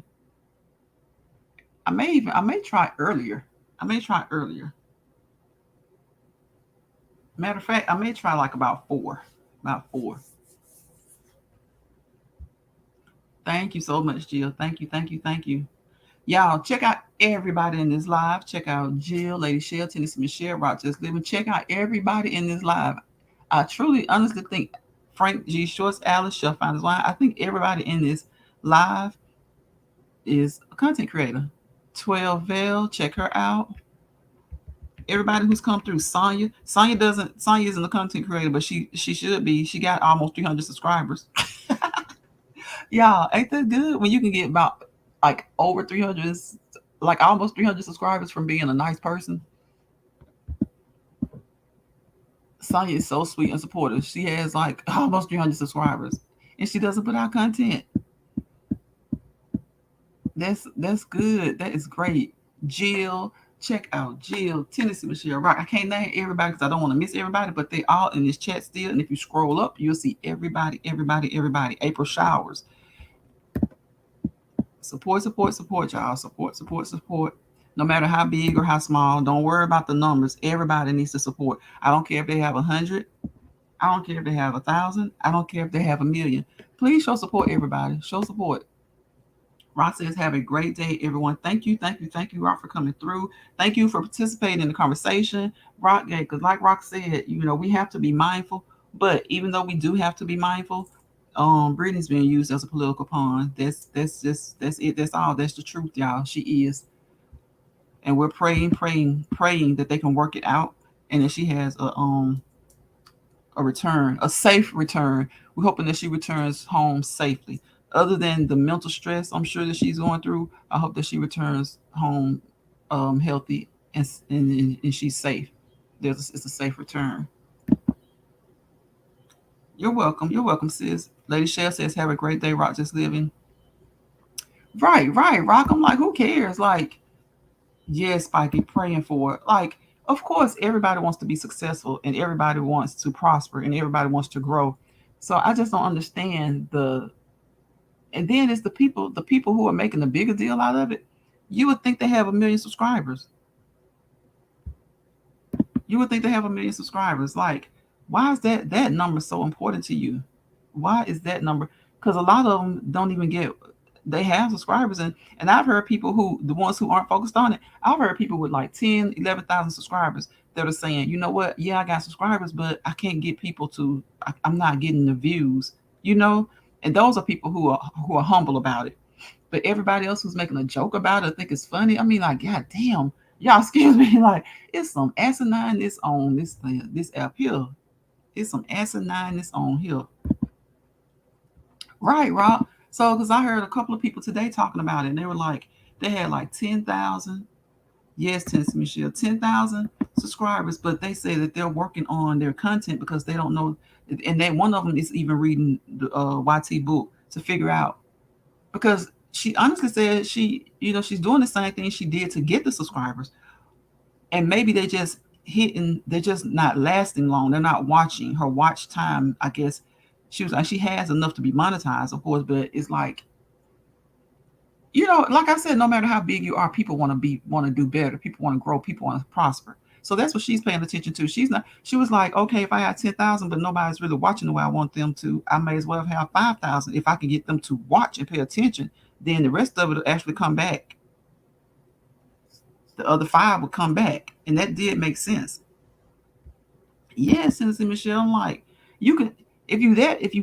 S1: I may try earlier. I may try earlier. Matter of fact, I may try like about 4. About 4. Thank you so much, Jill. Thank you, thank you, thank you. Y'all, check out everybody in this live. Check out Jill, Lady Shell, Tennessee Michelle, Rochester Living. Check out everybody in this live. I truly, honestly think Frank G. Shorts, Alice, Chef Finders Wine. I think everybody in this live is a content creator. 12 Veil, check her out. Everybody who's come through, Sonya isn't a content creator, but she should be. She got almost 300 subscribers. Y'all, ain't that good when you can get about like over 300, like almost 300 subscribers from being a nice person? Sonya is so sweet and supportive. She has like almost 300 subscribers, and she doesn't put out content. That's good. That is great. Jill, check out Jill, Tennessee Michelle Rock. I can't name everybody because I don't want to miss everybody, but they all in this chat still. And if you scroll up, you'll see everybody. April Showers. Support, y'all. Support. No matter how big or how small, don't worry about the numbers. Everybody needs to support. I don't care if they have 100. I don't care if they have 1,000. I don't care if they have 1,000,000. Please show support, everybody. Show support. Rock says, have a great day, everyone. Thank you, thank you, thank you, Rock, for coming through. Thank you for participating in the conversation. Rock, because like Rock said, we have to be mindful. But even though we do have to be mindful, Brittany's being used as a political pawn. That's it. That's all. That's the truth, y'all. She is. And we're praying, praying, praying that they can work it out and that she has a return, a safe return. We're hoping that she returns home safely. Other than the mental stress I'm sure that she's going through, I hope that she returns home healthy and she's safe. It's a safe return. You're welcome. You're welcome, sis. Lady Shell says, have a great day, Rock Just Living. Right, right, Rock. I'm like, who cares? Like, yes, Spikey, praying for it. Like, of course, everybody wants to be successful and everybody wants to prosper and everybody wants to grow. So I just don't understand and then it's the people who are making a bigger deal out of it. You would think they have a million subscribers. You would think they have a million subscribers. Like, why is that number so important to you? Why is that number? Because a lot of them don't even get. They have subscribers, and I've heard people who the ones who aren't focused on it. I've heard people with like 10, 11,000 subscribers that are saying, you know what? Yeah, I got subscribers, but I can't get people to. I'm not getting the views. You know, and those are people who are humble about it. But everybody else who's making a joke about it, I think it's funny. I mean, like, god damn, y'all, excuse me, like it's some asinineness on this app here. It's some asinineness on here. Right, Rob. So, because I heard a couple of people today talking about it, and they were like, they had like 10,000. Yes, Tennessee Michelle, 10,000 subscribers, but they say that they're working on their content because they don't know, and they one of them is even reading the YT book to figure out because she honestly said she's doing the same thing she did to get the subscribers, and maybe they're just not lasting long. They're not watching her watch time. I guess she was like she has enough to be monetized, of course, but it's like like I said, no matter how big you are, people want to do better. People want to grow. People want to prosper. So that's what she's paying attention to. She's not. She was like, okay, if I have 10,000, but nobody's really watching the way I want them to, I may as well have 5,000. If I can get them to watch and pay attention, then the rest of it will actually come back. The other five will come back, and that did make sense. Yes, Tennessee Michelle. I'm like, you can if you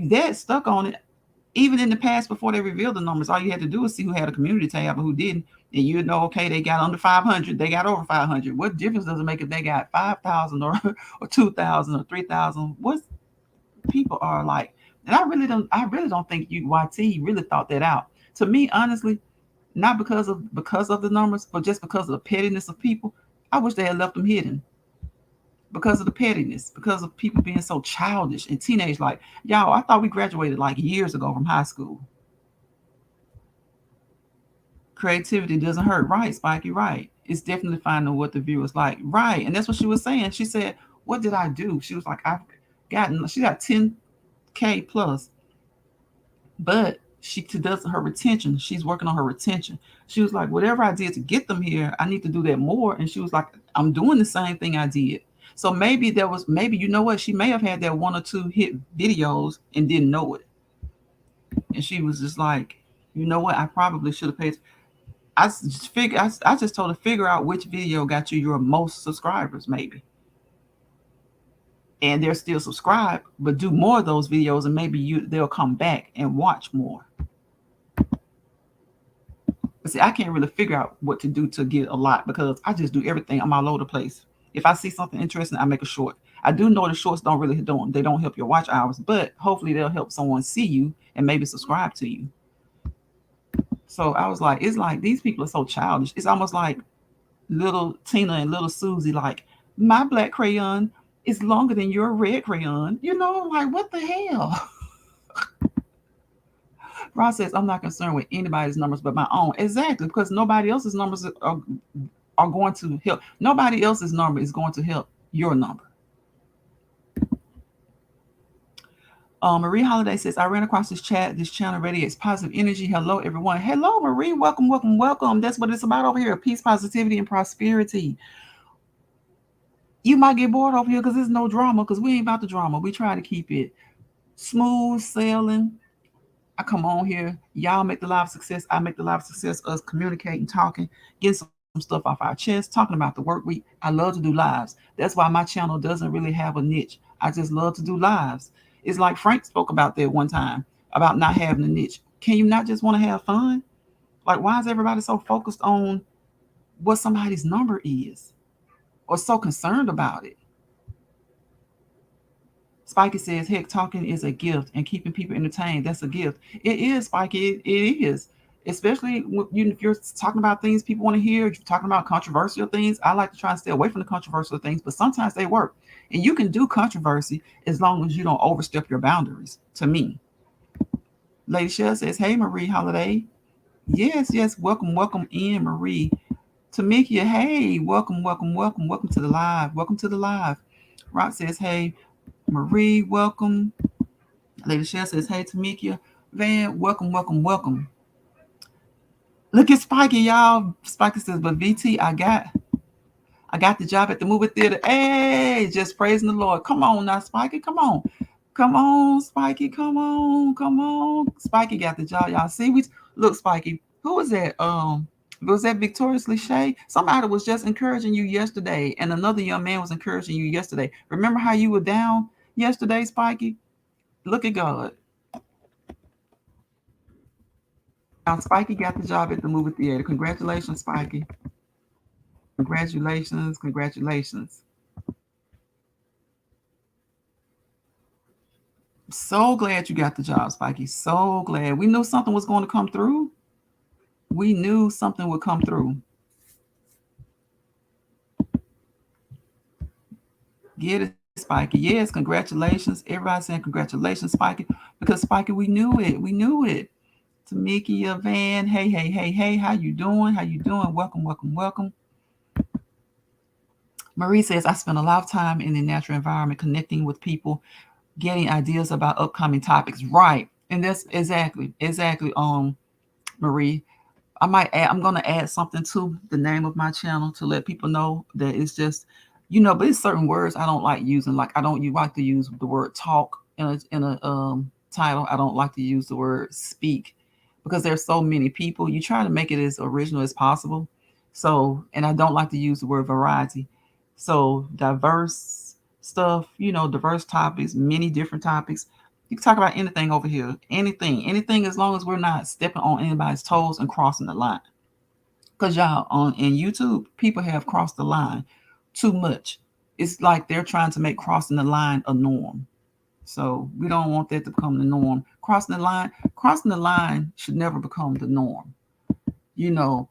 S1: that stuck on it, even in the past before they revealed the numbers, all you had to do was see who had a community tab and who didn't, and you'd know, okay, they got under 500, they got over 500. What difference does it make if they got 5,000 or 2,000 or 3,000? What people are like, and I really don't think YT really thought that out. To me, honestly, not because of the numbers, but just because of the pettiness of people. I wish they had left them hidden because of the pettiness, because of people being so childish and teenage. Like, y'all, I thought we graduated like years ago from high school. Creativity doesn't hurt, right, Spikey? Right. It's definitely finding what the viewers like, right? And that's what she was saying. She said, "What did I do?" She was like, She got 10K plus, but she does her retention. She's working on her retention. She was like, "Whatever I did to get them here, I need to do that more." And she was like, "I'm doing the same thing I did." So maybe you know what? She may have had that one or two hit videos and didn't know it. And she was just like, you know what? I probably should have paid. I just told her figure out which video got you your most subscribers, maybe, and they're still subscribed, but do more of those videos, and maybe they'll come back and watch more. But see, I can't really figure out what to do to get a lot because I just do everything. I'm all over the place. If I see something interesting, I make a short. I do know the shorts don't help your watch hours, but hopefully they'll help someone see you and maybe subscribe to you. So I was like, it's like these people are so childish. It's almost like little Tina and little Susie, like, my black crayon is longer than your red crayon. Like, what the hell? Ross says, I'm not concerned with anybody's numbers but my own. Exactly, because nobody else's numbers are going to help. Nobody else's number is going to help your number. Marie Holiday says, I ran across this channel radiates positive energy. Hello, everyone. Hello, Marie. Welcome, welcome, welcome. That's what it's about over here. Peace, positivity, and prosperity. You might get bored over here because there's no drama, because we ain't about the drama. We try to keep it smooth sailing. I come on here, y'all make the live success. I make the live success. Us communicating, talking, getting some stuff off our chest, talking about the work week. I love to do lives. That's why my channel doesn't really have a niche. I just love to do lives. It's like Frank spoke about that one time about not having a niche. Can you not just want to have fun? Like, why is everybody so focused on what somebody's number is or so concerned about it? Spiky says, heck, talking is a gift and keeping people entertained. That's a gift. It is, Spiky. It is. Especially if you're talking about things people want to hear, if you're talking about controversial things. I like to try and stay away from the controversial things, but sometimes they work. And you can do controversy as long as you don't overstep your boundaries, to me. Lady Shell says, hey, Marie Holiday. Yes, yes. Welcome, welcome in, Marie. Tamikia, hey, welcome, welcome, welcome. Welcome to the live. Welcome to the live. Rock says, hey, Marie, welcome. Lady Shell says, hey, Tamikia. Van, welcome, welcome, welcome. Look at Spiky, y'all. Spiky says, but VT, I got the job at the movie theater. Hey, just praising the Lord. Come on now, Spiky. Come on. Come on, Spiky. Come on. Come on. Spiky got the job. Y'all see, we look, Spiky. Who was that? Was that Victoriously Shay? Somebody was just encouraging you yesterday, and another young man was encouraging you yesterday. Remember how you were down yesterday, Spiky? Look at God. Now, Spiky got the job at the movie theater. Congratulations, Spiky. Congratulations. Congratulations. So glad you got the job, Spiky. So glad. We knew something was going to come through. We knew something would come through. Get it, Spiky. Yes, congratulations. Everybody saying congratulations, Spiky. Because Spiky, we knew it. We knew it. Tamikia Van, hey, hey, hey, hey, how you doing? How you doing? Welcome, welcome, welcome. Marie says, I spend a lot of time in the natural environment connecting with people, getting ideas about upcoming topics. Right. And that's exactly, Marie. I'm gonna add something to the name of my channel to let people know that it's just, but it's certain words I don't like using. Like I don't you like to use the word talk in a title. I don't like to use the word speak because there's so many people. You try to make it as original as possible. So, and I don't like to use the word variety. So diverse stuff, diverse topics, many different topics. You can talk about anything over here. Anything as long as we're not stepping on anybody's toes and crossing the line. Because y'all on in YouTube, people have crossed the line too much. It's like they're trying to make crossing the line a norm. So we don't want that to become the norm. Crossing the line should never become the norm.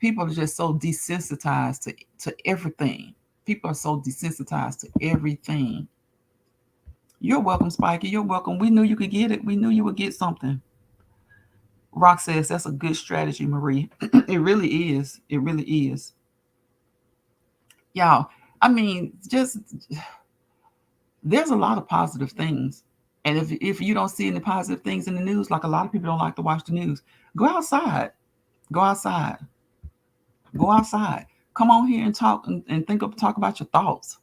S1: People are just so desensitized to everything. People are so desensitized to everything. You're welcome, Spiky. You're welcome. We knew you could get it. We knew you would get something. Rock says that's a good strategy, Marie. It really is. It really is. Y'all, I mean, just there's a lot of positive things. And if you don't see any positive things in the news, like a lot of people don't like to watch the news, go outside. Go outside. Go outside. Come on here and talk and talk about your thoughts.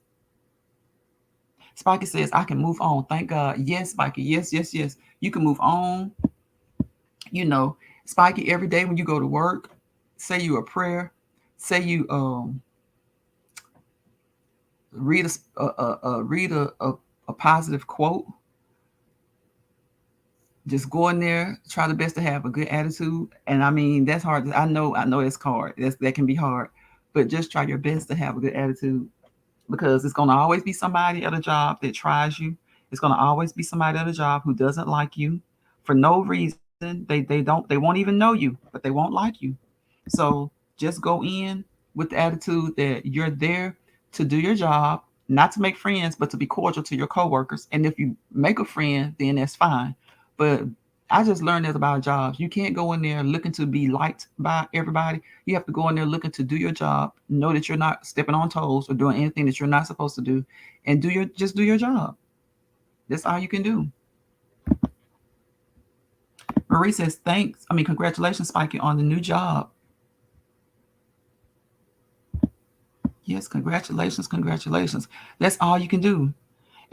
S1: Spiky says, I can move on. Thank God. Yes, Spiky. Yes, yes, yes. You can move on. Spiky, every day when you go to work, say you a prayer, say you read a positive quote. Just go in there, try the best to have a good attitude. And I mean, that's hard. I know it's hard. That can be hard. But just try your best to have a good attitude because it's going to always be somebody at a job that tries you. It's going to always be somebody at a job who doesn't like you for no reason. They won't even know you, but they won't like you. So just go in with the attitude that you're there to do your job, not to make friends, but to be cordial to your coworkers. And if you make a friend, then that's fine. But I just learned this about jobs. You can't go in there looking to be liked by everybody. You have to go in there looking to do your job, know that you're not stepping on toes or doing anything that you're not supposed to do, and just do your job. That's all you can do. Marie says, congratulations, Spiky, on the new job. Yes, congratulations, congratulations. That's all you can do.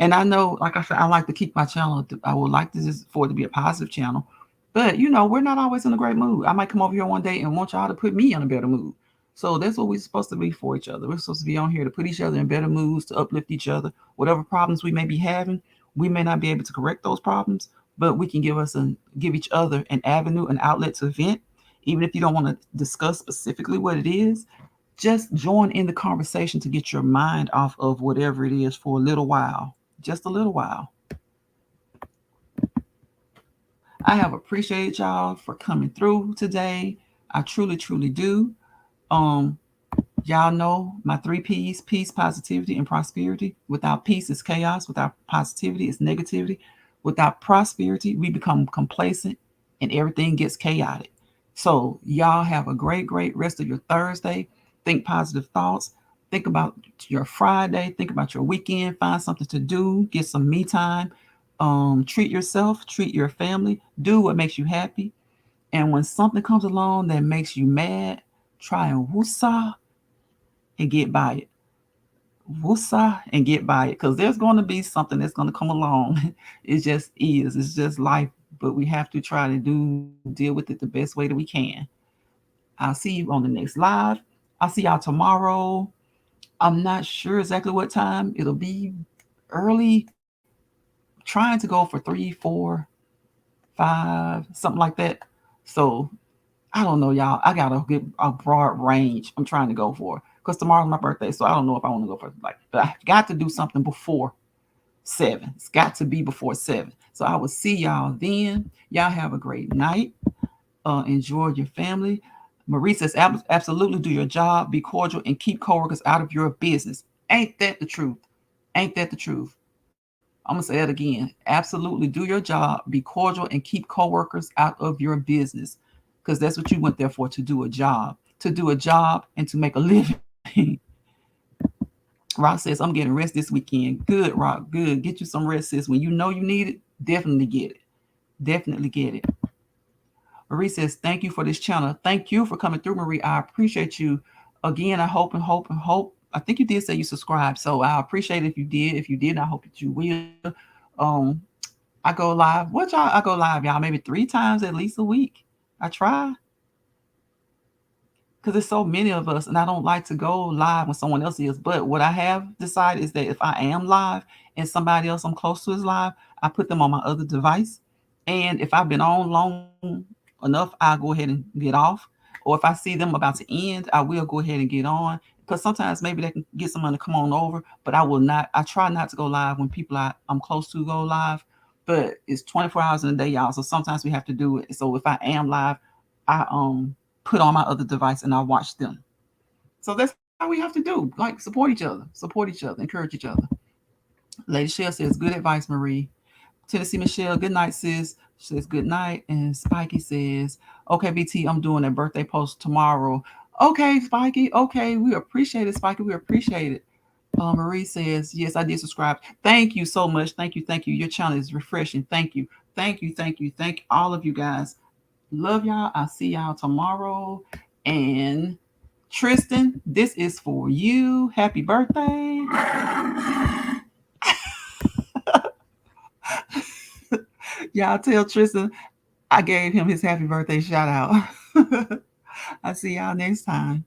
S1: And I know, like I said, I like to keep my channel. I would like for it to be a positive channel. But we're not always in a great mood. I might come over here one day and want y'all to put me in a better mood. So that's what we're supposed to be for each other. We're supposed to be on here to put each other in better moods, to uplift each other. Whatever problems we may be having, we may not be able to correct those problems, but we can give each other an avenue, an outlet to vent. Even if you don't want to discuss specifically what it is, just join in the conversation to get your mind off of whatever it is for a little while. Just a little while. I have appreciated y'all for coming through today. I truly, truly do. Um, Y'all know my three P's: peace, positivity, and prosperity. Without peace, it's chaos. Without positivity, it's negativity. Without prosperity, we become complacent and everything gets chaotic. So, y'all have a great, great rest of your Thursday. Think positive thoughts. Think about your Friday. Think about your weekend. Find something to do. Get some me time. Treat yourself. Treat your family. Do what makes you happy. And when something comes along that makes you mad, try and woosah and get by it. Woosah and get by it. Because there's going to be something that's going to come along. It just is. It's just life. But we have to try to deal with it the best way that we can. I'll see you on the next live. I'll see y'all tomorrow. I'm not sure exactly what time. It'll be early. Trying to go for 3, 4, 5, something like that. So I don't know, y'all. I got a broad range I'm trying to go for because tomorrow's my birthday, so I don't know if I want to go for like. But I got to do something before 7. It's got to be before 7. So I will see y'all then. Y'all have a great night. Enjoy your family. Marie says, absolutely do your job, be cordial, and keep coworkers out of your business. Ain't that the truth? Ain't that the truth? I'm gonna say that again. Absolutely do your job, be cordial, and keep coworkers out of your business, because that's what you went there for, to do a job, and to make a living. Rock says, I'm getting rest this weekend. Good, Rock. Good. Get you some rest, sis. When you know you need it, definitely get it. Definitely get it. Marie says, thank you for this channel. Thank you for coming through, Marie. I appreciate you. Again, I hope and hope and hope. I think you did say you subscribed, so I appreciate it if you did. If you did, I hope that you will. Um, I go live. I go live, y'all, maybe 3 times at least a week. I try because there's so many of us, and I don't like to go live when someone else is. But what I have decided is that if I am live and somebody else I'm close to is live, I put them on my other device. And if I've been on long enough, I'll go ahead and get off. Or if I see them about to end, I will go ahead and get on. Because sometimes maybe they can get someone to come on over, but I will not. I try not to go live when people I'm close to go live. But it's 24 hours in a day, y'all. So sometimes we have to do it. So if I am live, I put on my other device and I watch them. So that's how we have to do. Like support each other, encourage each other. Lady Shell says, good advice, Marie. Tennessee Michelle, good night, sis. She says, good night. And Spiky says, okay, BT, I'm doing a birthday post tomorrow. Okay, Spiky. Okay, we appreciate it, Spiky. We appreciate it. Marie says, yes, I did subscribe. Thank you so much. Thank you. Thank you. Your channel is refreshing. Thank you. Thank you. Thank you. Thank all of you guys. Love y'all. I'll see y'all tomorrow. And Tristan, this is for you. Happy birthday. Y'all tell Tristan I gave him his happy birthday shout out. I'll see y'all next time.